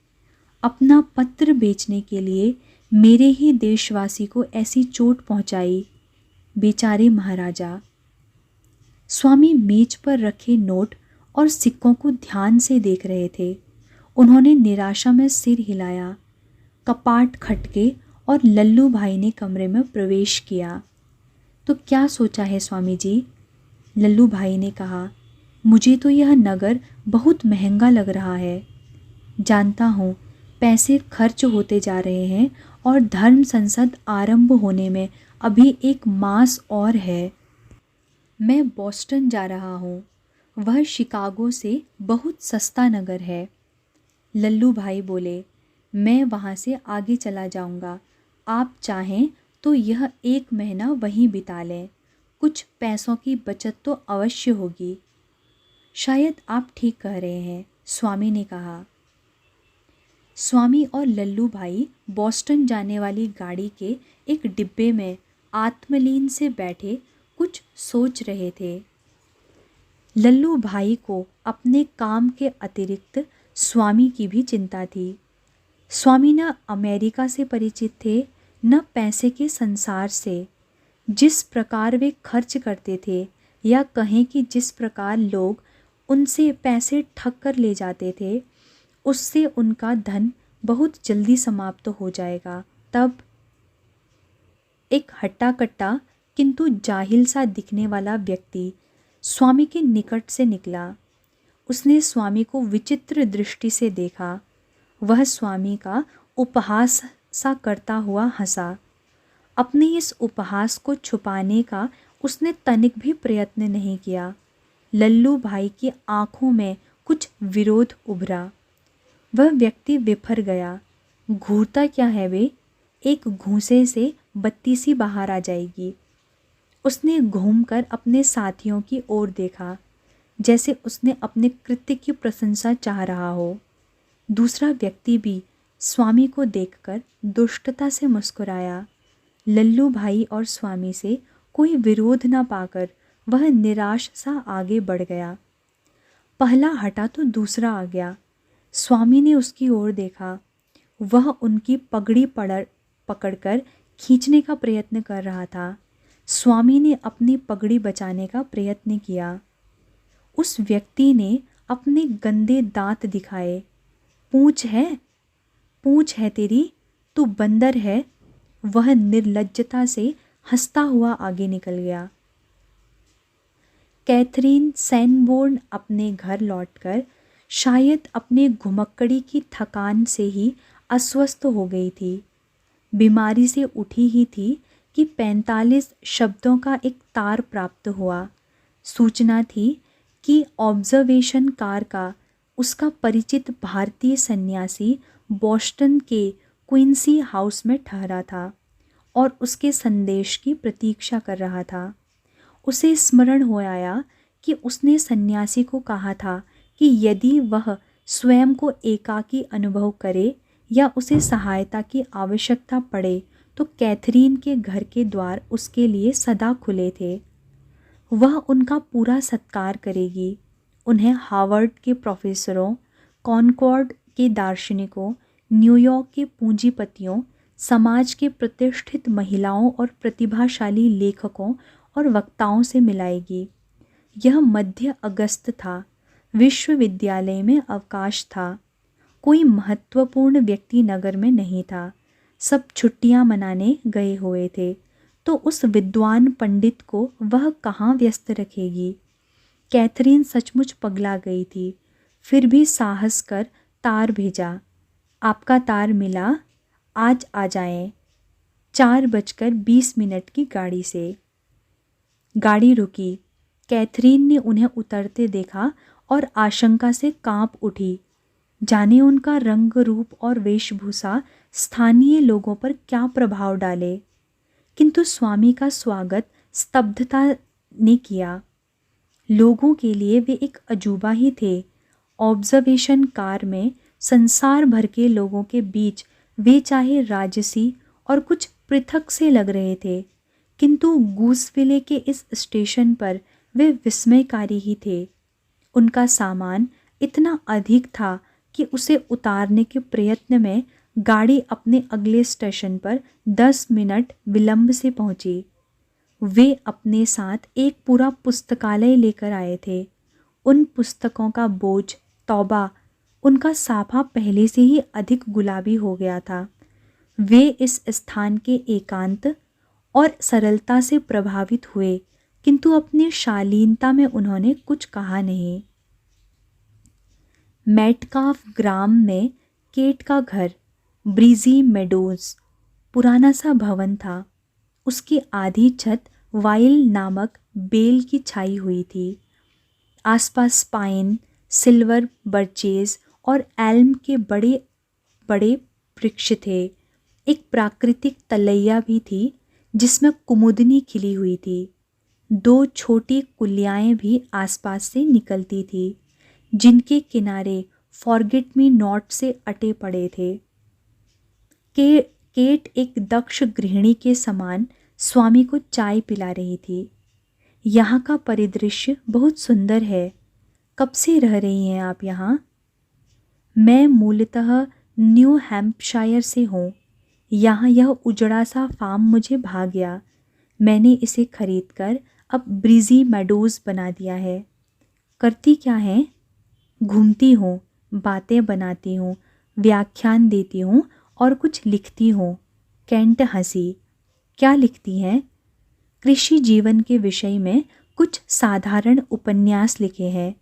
अपना पत्र बेचने के लिए मेरे ही देशवासी को ऐसी चोट पहुंचाई। बेचारे महाराजा। स्वामी मेज पर रखे नोट और सिक्कों को ध्यान से देख रहे थे। उन्होंने निराशा में सिर हिलाया। कपाट खटके और लल्लू भाई ने कमरे में प्रवेश किया। तो क्या सोचा है स्वामी जी? लल्लू भाई ने कहा। मुझे तो यह नगर बहुत महंगा लग रहा है। जानता हूँ, पैसे खर्च होते जा रहे हैं और धर्म संसद आरंभ होने में अभी 1 मास और है। मैं बॉस्टन जा रहा हूँ। वह शिकागो से बहुत सस्ता नगर है। लल्लू भाई बोले, मैं वहाँ से आगे चला जाऊँगा। आप चाहें तो यह 1 महीना वहीं बिता लें। कुछ पैसों की बचत तो अवश्य होगी। शायद आप ठीक कह रहे हैं, स्वामी ने कहा। स्वामी और लल्लू भाई बॉस्टन जाने वाली गाड़ी के एक डिब्बे में आत्मलीन से बैठे कुछ सोच रहे थे। लल्लू भाई को अपने काम के अतिरिक्त स्वामी की भी चिंता थी। स्वामी न अमेरिका से परिचित थे, न पैसे के संसार से। जिस प्रकार वे खर्च करते थे, या कहें कि जिस प्रकार लोग उनसे पैसे ठग कर ले जाते थे, उससे उनका धन बहुत जल्दी समाप्त हो जाएगा। तब एक हट्टा कट्टा किंतु जाहिल सा दिखने वाला व्यक्ति स्वामी के निकट से निकला। उसने स्वामी को विचित्र दृष्टि से देखा। वह स्वामी का उपहास सा करता हुआ हंसा। अपने इस उपहास को छुपाने का उसने तनिक भी प्रयत्न नहीं किया। लल्लू भाई की आंखों में कुछ विरोध उभरा। वह व्यक्ति विफर गया। घूरता क्या है वे? एक घूंसे से बत्ती सी बाहर आ जाएगी। उसने घूमकर अपने साथियों की ओर देखा, जैसे उसने अपने कृत्य की प्रशंसा चाह रहा हो। दूसरा व्यक्ति भी स्वामी को देखकर दुष्टता से मुस्कुराया। लल्लू भाई और स्वामी से कोई विरोध न पाकर वह निराश सा आगे बढ़ गया। पहला हटा तो दूसरा आ गया। स्वामी ने उसकी ओर देखा। वह उनकी पगड़ी पकड़कर खींचने का प्रयत्न कर रहा था। स्वामी ने अपनी पगड़ी बचाने का प्रयत्न किया। उस व्यक्ति ने अपने गंदे दांत दिखाए। पूंछ है, पूंछ है तेरी, तू बंदर है। वह निर्लज्जता से हंसता हुआ आगे निकल गया। कैथरीन सैनबोर्न अपने घर लौटकर शायद अपने घुमक्कड़ी की थकान से ही अस्वस्थ हो गई थी। बीमारी से उठी ही थी कि 45 शब्दों का एक तार प्राप्त हुआ। सूचना थी कि ऑब्जर्वेशन कार का उसका परिचित भारतीय सन्यासी बोस्टन के क्विंसी हाउस में ठहरा था और उसके संदेश की प्रतीक्षा कर रहा था। उसे स्मरण हो आया कि उसने सन्यासी को कहा था कि यदि वह स्वयं को एकाकी अनुभव करे या उसे सहायता की आवश्यकता पड़े तो कैथरीन के घर के द्वार उसके लिए सदा खुले थे। वह उनका पूरा सत्कार करेगी। उन्हें हार्वर्ड के प्रोफेसरों, कॉनकॉर्ड के दार्शनिकों, न्यूयॉर्क के पूंजीपतियों, समाज के प्रतिष्ठित महिलाओं और प्रतिभाशाली लेखकों और वक्ताओं से मिलाएगी। यह मध्य अगस्त था। विश्वविद्यालय में अवकाश था। कोई महत्वपूर्ण व्यक्ति नगर में नहीं था। सब छुट्टियां मनाने गए हुए थे। तो उस विद्वान पंडित को वह कहाँ व्यस्त रखेगी। कैथरीन सचमुच पगला गई थी। फिर भी साहस कर तार भेजा। आपका तार मिला, आज आ जाएं। 4:20 की गाड़ी से। गाड़ी रुकी। कैथरीन ने उन्हें उतरते देखा और आशंका से कांप उठी। जाने उनका रंग रूप और वेशभूषा स्थानीय लोगों पर क्या प्रभाव डाले। किंतु स्वामी का स्वागत स्तब्धता ने किया। लोगों के लिए वे एक अजूबा ही थे। ऑब्जर्वेशन कार में संसार भर के लोगों के बीच वे चाहे राजसी और कुछ पृथक से लग रहे थे, किंतु गूसविले के इस स्टेशन पर वे विस्मयकारी ही थे। उनका सामान इतना अधिक था कि उसे उतारने के प्रयत्न में गाड़ी अपने अगले स्टेशन पर 10 मिनट विलंब से पहुंची। वे अपने साथ एक पूरा पुस्तकालय लेकर आए थे। उन पुस्तकों का बोझ, तौबा, उनका साफा पहले से ही अधिक गुलाबी हो गया था। वे इस स्थान के एकांत और सरलता से प्रभावित हुए, किंतु अपनी शालीनता में उन्होंने कुछ कहा नहीं। मेटकाफ ग्राम में केट का घर, ब्रीजी मेडोज, पुराना सा भवन था। उसकी आधी छत वाइल नामक बेल की छाई हुई थी। आसपास पाइन, सिल्वर बर्चेज और एल्म के बड़े बड़े वृक्ष थे। एक प्राकृतिक तलैया भी थी जिसमें कुमुदनी खिली हुई थी। 2 छोटी कुलियाएं भी आसपास से निकलती थी, जिनके किनारे फॉरगेट मी नॉट से अटे पड़े थे। केट एक दक्ष गृहिणी के समान स्वामी को चाय पिला रही थी। यहाँ का परिदृश्य बहुत सुंदर है। कब से रह रही हैं आप यहाँ? मैं मूलतः न्यू हैम्पशायर से हूँ। यहाँ यह उजड़ा सा फार्म मुझे भा गया। मैंने इसे खरीदकर अब ब्रीजी मेडोज बना दिया है। करती क्या हैं? घूमती हूँ, बातें बनाती हूँ, व्याख्यान देती हूँ और कुछ लिखती हूँ। केंट हंसी। क्या लिखती हैं? कृषि जीवन के विषय में कुछ साधारण उपन्यास लिखे हैं,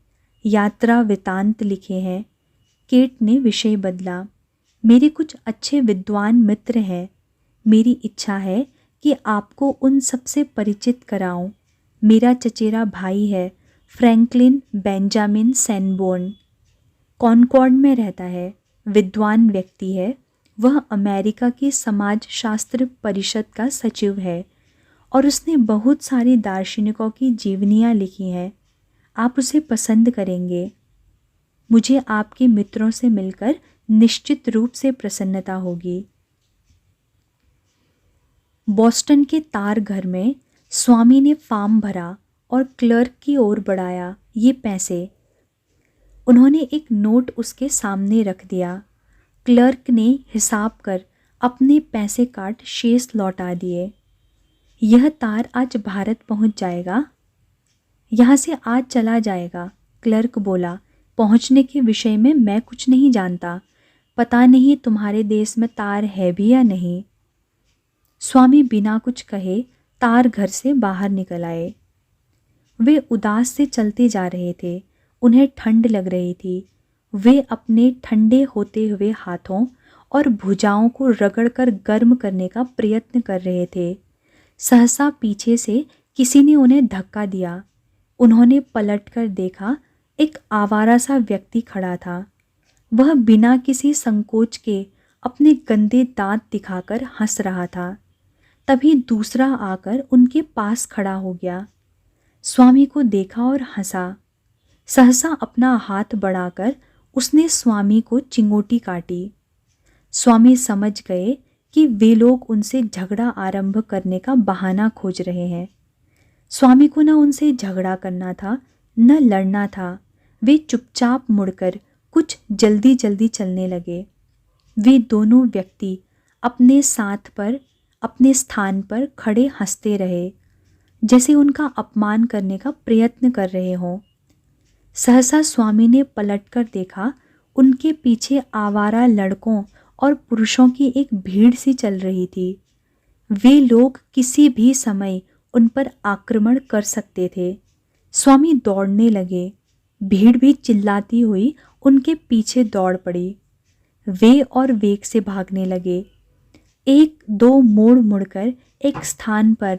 यात्रा वृतांत लिखे हैं। केट ने विषय बदला। मेरे कुछ अच्छे विद्वान मित्र हैं। मेरी इच्छा है कि आपको उन सबसे परिचित कराऊं। मेरा चचेरा भाई है, फ्रैंकलिन बेंजामिन सैनबोर्न, कॉनकॉर्ड में रहता है। विद्वान व्यक्ति है। वह अमेरिका की समाजशास्त्र परिषद का सचिव है और उसने बहुत सारी दार्शनिकों की जीवनियाँ लिखी हैं। आप उसे पसंद करेंगे। मुझे आपके मित्रों से मिलकर निश्चित रूप से प्रसन्नता होगी। बोस्टन के तार घर में स्वामी ने फॉर्म भरा और क्लर्क की ओर बढ़ाया। ये पैसे। उन्होंने एक नोट उसके सामने रख दिया। क्लर्क ने हिसाब कर अपने पैसे काट शेष लौटा दिए। यह तार आज भारत पहुंच जाएगा। यहाँ से आज चला जाएगा, क्लर्क बोला। पहुंचने के विषय में मैं कुछ नहीं जानता। पता नहीं तुम्हारे देश में तार है भी या नहीं। स्वामी बिना कुछ कहे तार घर से बाहर निकल आए। वे उदास से चलते जा रहे थे। उन्हें ठंड लग रही थी। वे अपने ठंडे होते हुए हाथों और भुजाओं को रगड़कर गर्म करने का प्रयत्न कर रहे थे। सहसा पीछे से किसी ने उन्हें धक्का दिया। उन्होंने पलटकर देखा, एक आवारा सा व्यक्ति खड़ा था। वह बिना किसी संकोच के अपने गंदे दांत दिखाकर हंस रहा था। तभी दूसरा आकर उनके पास खड़ा हो गया। स्वामी को देखा और हंसा। सहसा अपना हाथ बढ़ाकर उसने स्वामी को चिंगोटी काटी। स्वामी समझ गए कि वे लोग उनसे झगड़ा आरंभ करने का बहाना खोज रहे हैं। स्वामी को न उनसे झगड़ा करना था, न लड़ना था। वे चुपचाप मुड़कर कुछ जल्दी जल्दी चलने लगे। वे दोनों व्यक्ति अपने स्थान पर खड़े हंसते रहे, जैसे उनका अपमान करने का प्रयत्न कर रहे हों। सहसा स्वामी ने पलटकर देखा, उनके पीछे आवारा लड़कों और पुरुषों की एक भीड़ सी चल रही थी। वे लोग किसी भी समय उन पर आक्रमण कर सकते थे। स्वामी दौड़ने लगे। भीड़ भी चिल्लाती हुई उनके पीछे दौड़ पड़ी। वे और वेग से भागने लगे। एक दो मोड़ मुड़कर एक स्थान पर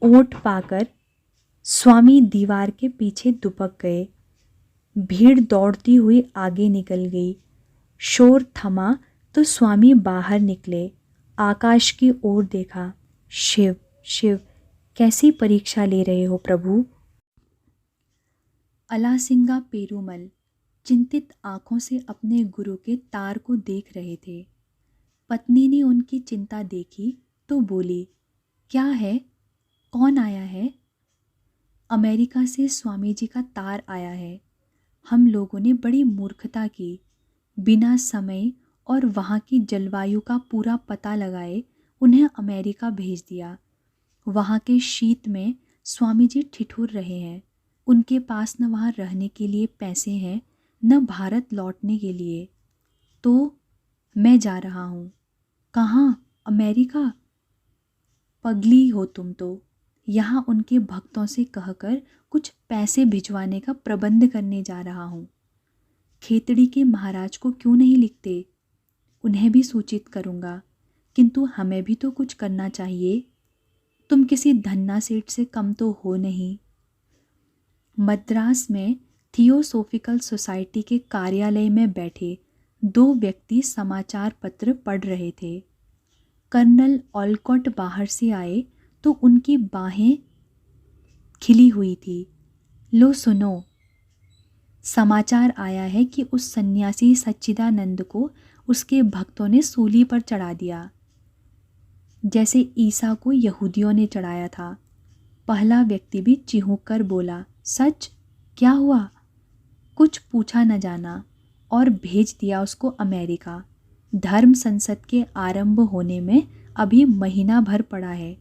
ओट पाकर स्वामी दीवार के पीछे दुबक गए। भीड़ दौड़ती हुई आगे निकल गई। शोर थमा तो स्वामी बाहर निकले। आकाश की ओर देखा। शिव शिव, कैसी परीक्षा ले रहे हो प्रभु। अलासिंगा पेरूमल चिंतित आंखों से अपने गुरु के तार को देख रहे थे। पत्नी ने उनकी चिंता देखी तो बोली, क्या है, कौन आया है। अमेरिका से स्वामी जी का तार आया है। हम लोगों ने बड़ी मूर्खता की। बिना समय और वहाँ की जलवायु का पूरा पता लगाए उन्हें अमेरिका भेज दिया। वहाँ के शीत में स्वामी जी ठिठुर रहे हैं। उनके पास न वहाँ रहने के लिए पैसे हैं, न भारत लौटने के लिए। तो मैं जा रहा हूँ। कहाँ? अमेरिका? पगली हो तुम तो। यहाँ उनके भक्तों से कहकर कुछ पैसे भिजवाने का प्रबंध करने जा रहा हूँ। खेतड़ी के महाराज को क्यों नहीं लिखते? उन्हें भी सूचित करूँगा, किंतु हमें भी तो कुछ करना चाहिए। तुम किसी धन्ना सेठ से कम तो हो नहीं। मद्रास में थियोसोफिकल सोसाइटी के कार्यालय में बैठे दो व्यक्ति समाचार पत्र पढ़ रहे थे। कर्नल ऑलकॉट बाहर से आए तो उनकी बाहें खिली हुई थी। लो सुनो, समाचार आया है कि उस सन्यासी सच्चिदानंद को उसके भक्तों ने सूली पर चढ़ा दिया, जैसे ईसा को यहूदियों ने चढ़ाया था। पहला व्यक्ति भी चिहुक कर बोला, सच? क्या हुआ? कुछ पूछा न जाना और भेज दिया उसको अमेरिका। धर्म संसद के आरंभ होने में अभी महीना भर पड़ा है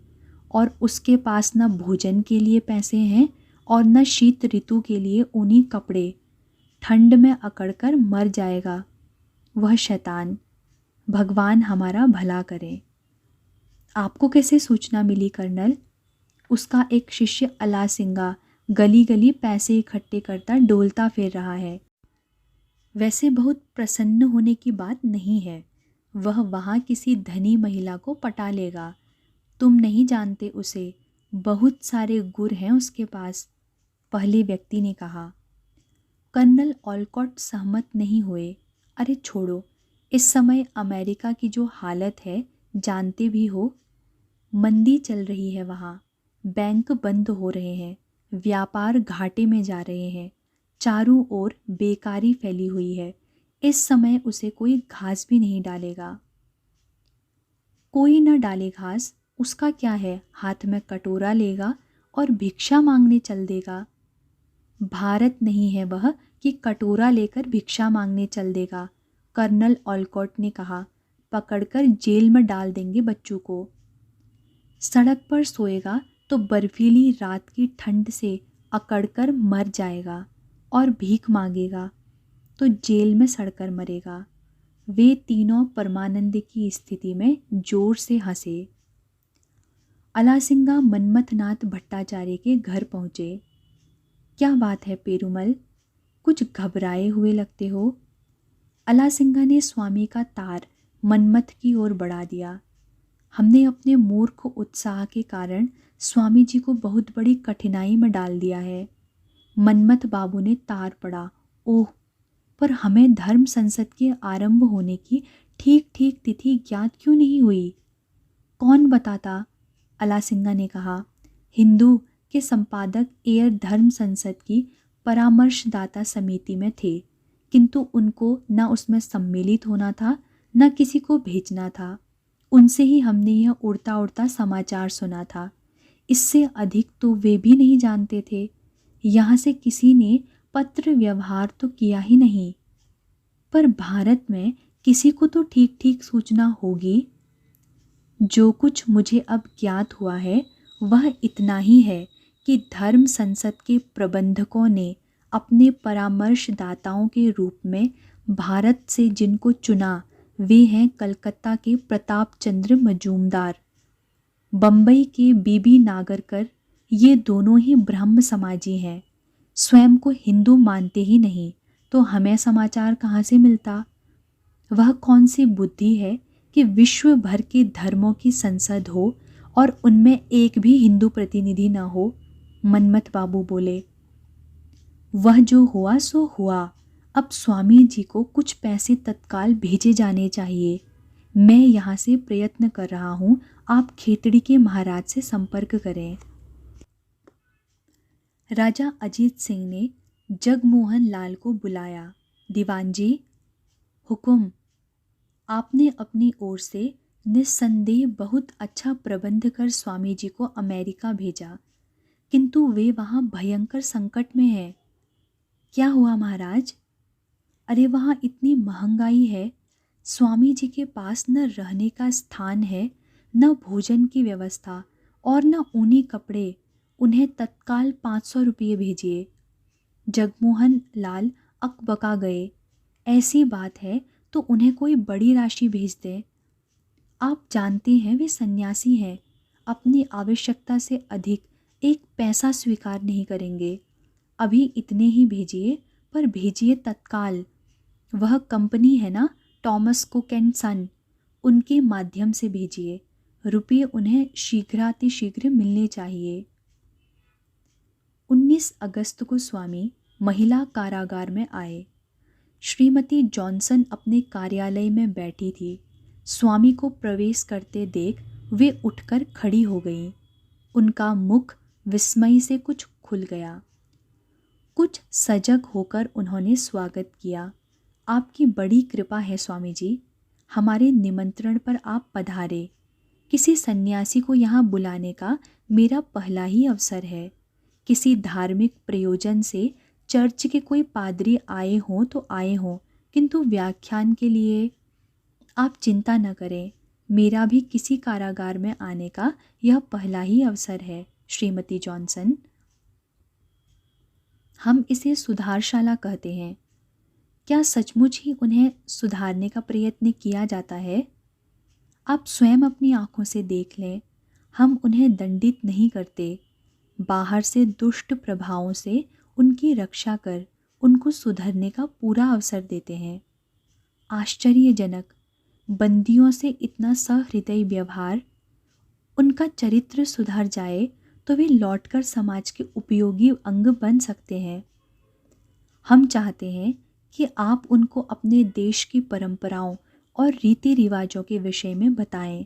और उसके पास न भोजन के लिए पैसे हैं और न शीत ऋतु के लिए ऊनी कपड़े। ठंड में अकड़कर मर जाएगा वह शैतान। भगवान हमारा भला करे। आपको कैसे सूचना मिली कर्नल? उसका एक शिष्य अलासिंगा गली गली पैसे इकट्ठे करता डोलता फिर रहा है। वैसे बहुत प्रसन्न होने की बात नहीं है। वह वहाँ किसी धनी महिला को पटा लेगा। तुम नहीं जानते उसे, बहुत सारे गुर हैं उसके पास, पहले व्यक्ति ने कहा। कर्नल ऑलकॉट सहमत नहीं हुए। अरे छोड़ो, इस समय अमेरिका की जो हालत है जानते भी हो। मंदी चल रही है वहाँ, बैंक बंद हो रहे हैं, व्यापार घाटे में जा रहे हैं, चारों ओर बेकारी फैली हुई है। इस समय उसे कोई घास भी नहीं डालेगा। कोई न डाले घास, उसका क्या है, हाथ में कटोरा लेगा और भिक्षा मांगने चल देगा। भारत नहीं है वह कि कटोरा लेकर भिक्षा मांगने चल देगा। कर्नल ऑलकॉट ने कहा, पकड़कर जेल में डाल देंगे बच्चों को। सड़क पर सोएगा तो बर्फीली रात की ठंड से अकड़कर मर जाएगा और भीख मांगेगा तो जेल में सड़कर मरेगा। वे तीनों परमानंद की स्थिति में जोर से हंसे। अलासिंगा मन्मथनाथ भट्टाचार्य के घर पहुँचे। क्या बात है पेरुमल, कुछ घबराए हुए लगते हो? अलासिंगा ने स्वामी का तार मन्मथ की ओर बढ़ा दिया। हमने अपने मूर्ख उत्साह के कारण स्वामी जी को बहुत बड़ी कठिनाई में डाल दिया है। मन्मथ बाबू ने तार पड़ा। ओह, पर हमें धर्म संसद के आरंभ होने की ठीक ठीक तिथि ज्ञात क्यों नहीं हुई? कौन बताता? अलासिंगा ने कहा। हिंदू के संपादक एयर धर्म संसद की परामर्शदाता समिति में थे, किंतु उनको न उसमें सम्मिलित होना था न किसी को भेजना था। उनसे ही हमने यह उड़ता उड़ता समाचार सुना था। इससे अधिक तो वे भी नहीं जानते थे। यहाँ से किसी ने पत्र व्यवहार तो किया ही नहीं। पर भारत में किसी को तो ठीक ठीक सूचना होगी। जो कुछ मुझे अब ज्ञात हुआ है वह इतना ही है कि धर्म संसद के प्रबंधकों ने अपने परामर्शदाताओं के रूप में भारत से जिनको चुना वे हैं कलकत्ता के प्रताप चंद्र मजूमदार, बम्बई के बीबी नागरकर। ये दोनों ही ब्रह्म समाजी हैं, स्वयं को हिंदू मानते ही नहीं, तो हमें समाचार कहाँ से मिलता? वह कौन सी बुद्धि है कि विश्व भर के धर्मों की संसद हो और उनमें एक भी हिंदू प्रतिनिधि न हो? मन्मथ बाबू बोले। वह जो हुआ सो हुआ। अब स्वामी जी को कुछ पैसे तत्काल भेजे जाने चाहिए। मैं यहाँ से प्रयत्न कर रहा हूँ, आप खेतड़ी के महाराज से संपर्क करें। राजा अजीत सिंह ने जगमोहन लाल को बुलाया। दीवान जी, हुकुम। आपने अपनी ओर से निस्संदेह बहुत अच्छा प्रबंध कर स्वामी जी को अमेरिका भेजा, किंतु वे वहाँ भयंकर संकट में हैं। क्या हुआ महाराज? अरे वहाँ इतनी महंगाई है, स्वामी जी के पास न रहने का स्थान है, न भोजन की व्यवस्था और न ऊनी कपड़े। उन्हें तत्काल 500 रुपये भेजिए। जगमोहन लाल अकबका गए। ऐसी बात है तो उन्हें कोई बड़ी राशि भेज दें। आप जानते हैं वे सन्यासी हैं, अपनी आवश्यकता से अधिक एक पैसा स्वीकार नहीं करेंगे। अभी इतने ही भेजिए, पर भेजिए तत्काल। वह कंपनी है ना, टॉमस कुक एंड सन, उनके माध्यम से भेजिए। रुपये उन्हें शीघ्रातिशीघ्र मिलने चाहिए। 19 अगस्त को स्वामी महिला कारागार में आए। श्रीमती जॉनसन अपने कार्यालय में बैठी थी। स्वामी को प्रवेश करते देख वे उठकर खड़ी हो गईं। उनका मुख विस्मय से कुछ खुल गया। कुछ सजग होकर उन्होंने स्वागत किया। आपकी बड़ी कृपा है स्वामी जी, हमारे निमंत्रण पर आप पधारे। किसी सन्यासी को यहाँ बुलाने का मेरा पहला ही अवसर है। किसी धार्मिक प्रयोजन से चर्च के कोई पादरी आए हों तो आए हों, किंतु व्याख्यान के लिए आप चिंता न करें। मेरा भी किसी कारागार में आने का यह पहला ही अवसर है। श्रीमती जॉनसन, हम इसे सुधारशाला कहते हैं। क्या सचमुच ही उन्हें सुधारने का प्रयत्न किया जाता है? आप स्वयं अपनी आंखों से देख लें। हम उन्हें दंडित नहीं करते, बाहर से दुष्ट प्रभावों से उनकी रक्षा कर उनको सुधरने का पूरा अवसर देते हैं। आश्चर्यजनक, बंदियों से इतना सहृदय व्यवहार। उनका चरित्र सुधर जाए तो वे लौटकर समाज के उपयोगी अंग बन सकते हैं। हम चाहते हैं कि आप उनको अपने देश की परंपराओं और रीति रिवाजों के विषय में बताएं।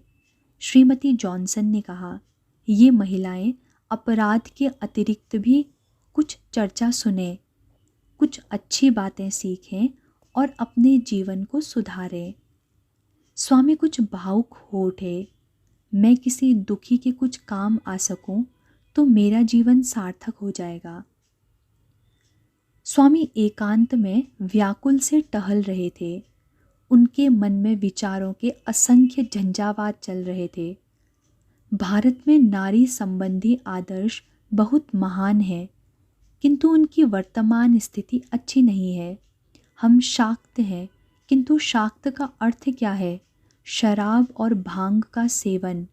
श्रीमती जॉनसन ने कहा, ये महिलाएं अपराध के अतिरिक्त भी कुछ चर्चा सुने, कुछ अच्छी बातें सीखें और अपने जीवन को सुधारें। स्वामी कुछ भावुक हो उठे। मैं किसी दुखी के कुछ काम आ सकूं तो मेरा जीवन सार्थक हो जाएगा। स्वामी एकांत में व्याकुल से टहल रहे थे। उनके मन में विचारों के असंख्य झंझावात चल रहे थे। भारत में नारी संबंधी आदर्श बहुत महान है, किंतु उनकी वर्तमान स्थिति अच्छी नहीं है। हम शाक्त हैं, किंतु शाक्त का अर्थ क्या है? शराब और भांग का सेवन।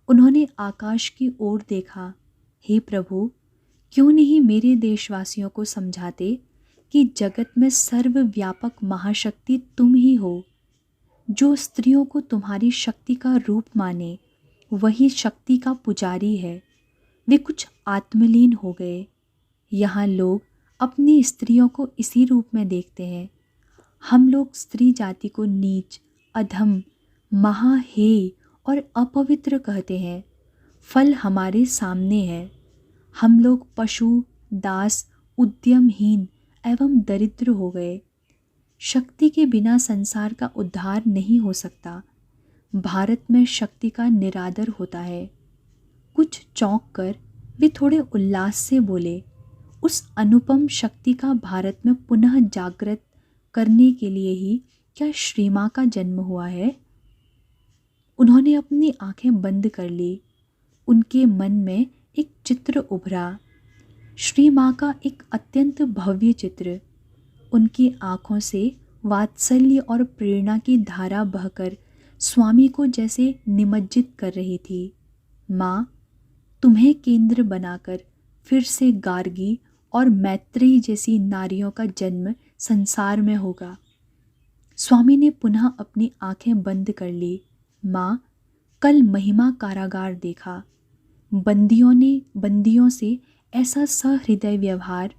उन्होंने आकाश की ओर देखा। हे प्रभु, क्यों नहीं मेरे देशवासियों को समझाते कि जगत में सर्वव्यापक महाशक्ति तुम ही हो। जो स्त्रियों को तुम्हारी शक्ति का रूप माने वही शक्ति का पुजारी है। वे कुछ आत्मलीन हो गए। यहाँ लोग अपनी स्त्रियों को इसी रूप में देखते हैं। हम लोग स्त्री जाति को नीच, अधम, महाहेय और अपवित्र कहते हैं। फल हमारे सामने है। हम लोग पशु, दास, उद्यमहीन एवं दरिद्र हो गए। शक्ति के बिना संसार का उद्धार नहीं हो सकता। भारत में शक्ति का निरादर होता है। कुछ चौंक कर वे थोड़े उल्लास से बोले, उस अनुपम शक्ति का भारत में पुनः जागृत करने के लिए ही क्या श्री माँ का जन्म हुआ है? उन्होंने अपनी आंखें बंद कर ली। उनके मन में एक चित्र उभरा, श्री माँ का एक अत्यंत भव्य चित्र। उनकी आँखों से वात्सल्य और प्रेरणा की धारा बहकर स्वामी को जैसे निमज्जित कर रही थी। माँ, तुम्हें केंद्र बनाकर फिर से गार्गी और मैत्रेयी जैसी नारियों का जन्म संसार में होगा। स्वामी ने पुनः अपनी आंखें बंद कर ली। माँ, कल महिमा कारागार देखा। बंदियों से ऐसा सहृदय व्यवहार।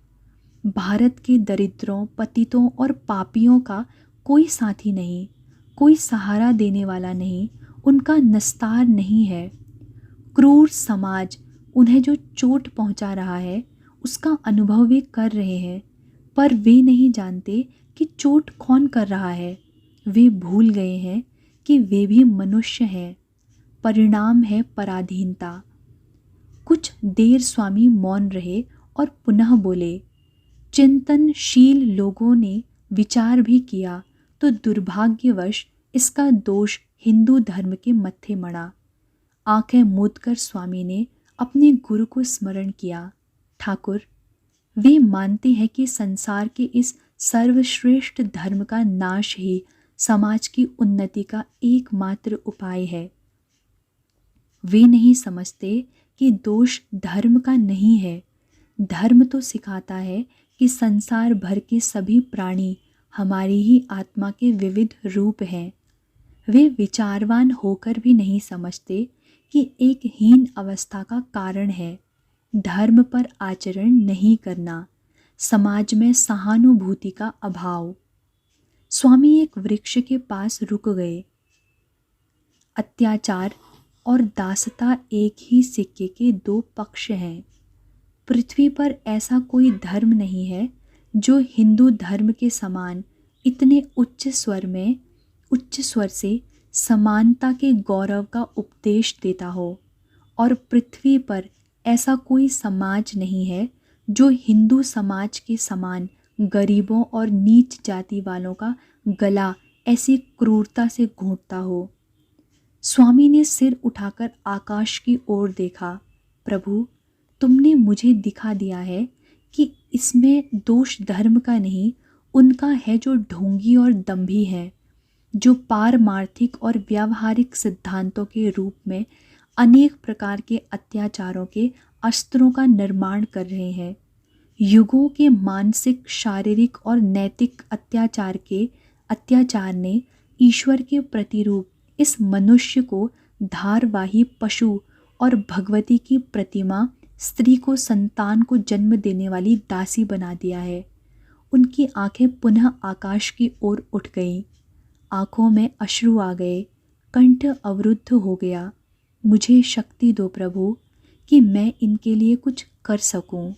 भारत के दरिद्रों, पतितों और पापियों का कोई साथी नहीं, कोई सहारा देने वाला नहीं, उनका नस्तार नहीं है। क्रूर समाज उन्हें जो चोट पहुंचा रहा है उसका अनुभव वे कर रहे हैं, पर वे नहीं जानते कि चोट कौन कर रहा है। वे भूल गए हैं कि वे भी मनुष्य हैं। परिणाम है पराधीनता। कुछ देर स्वामी मौन रहे और पुनः बोले, चिंतनशील लोगों ने विचार भी किया तो दुर्भाग्यवश इसका दोष हिंदू धर्म के मत्थे मड़ा। आंखें मूंदकर स्वामी ने अपने गुरु को स्मरण किया। ठाकुर, वे मानते हैं कि संसार के इस सर्वश्रेष्ठ धर्म का नाश ही समाज की उन्नति का एकमात्र उपाय है। वे नहीं समझते कि दोष धर्म का नहीं है। धर्म तो सिखाता है कि संसार भर के सभी प्राणी हमारी ही आत्मा के विविध रूप हैं। वे विचारवान होकर भी नहीं समझते कि एक हीन अवस्था का कारण है धर्म पर आचरण नहीं करना, समाज में सहानुभूति का अभाव। स्वामी एक वृक्ष के पास रुक गए। अत्याचार और दासता एक ही सिक्के के दो पक्ष हैं। पृथ्वी पर ऐसा कोई धर्म नहीं है जो हिंदू धर्म के समान इतने उच्च स्वर से समानता के गौरव का उपदेश देता हो, और पृथ्वी पर ऐसा कोई समाज नहीं है जो हिंदू समाज के समान गरीबों और नीच जाति वालों का गला ऐसी क्रूरता से घोंटता हो। स्वामी ने सिर उठाकर आकाश की ओर देखा। प्रभु, तुमने मुझे दिखा दिया है कि इसमें दोष धर्म का नहीं, उनका है जो ढोंगी और दंभी है, जो पारमार्थिक और व्यावहारिक सिद्धांतों के रूप में अनेक प्रकार के अत्याचारों के अस्त्रों का निर्माण कर रहे हैं। युगों के मानसिक, शारीरिक और नैतिक अत्याचार ने ईश्वर के प्रतिरूप इस मनुष्य को धारवाही पशु और भगवती की प्रतिमा स्त्री को संतान को जन्म देने वाली दासी बना दिया है। उनकी आंखें पुनः आकाश की ओर उठ गईं। आंखों में अश्रु आ गए, कंठ अवरुद्ध हो गया। मुझे शक्ति दो प्रभु कि मैं इनके लिए कुछ कर सकूं।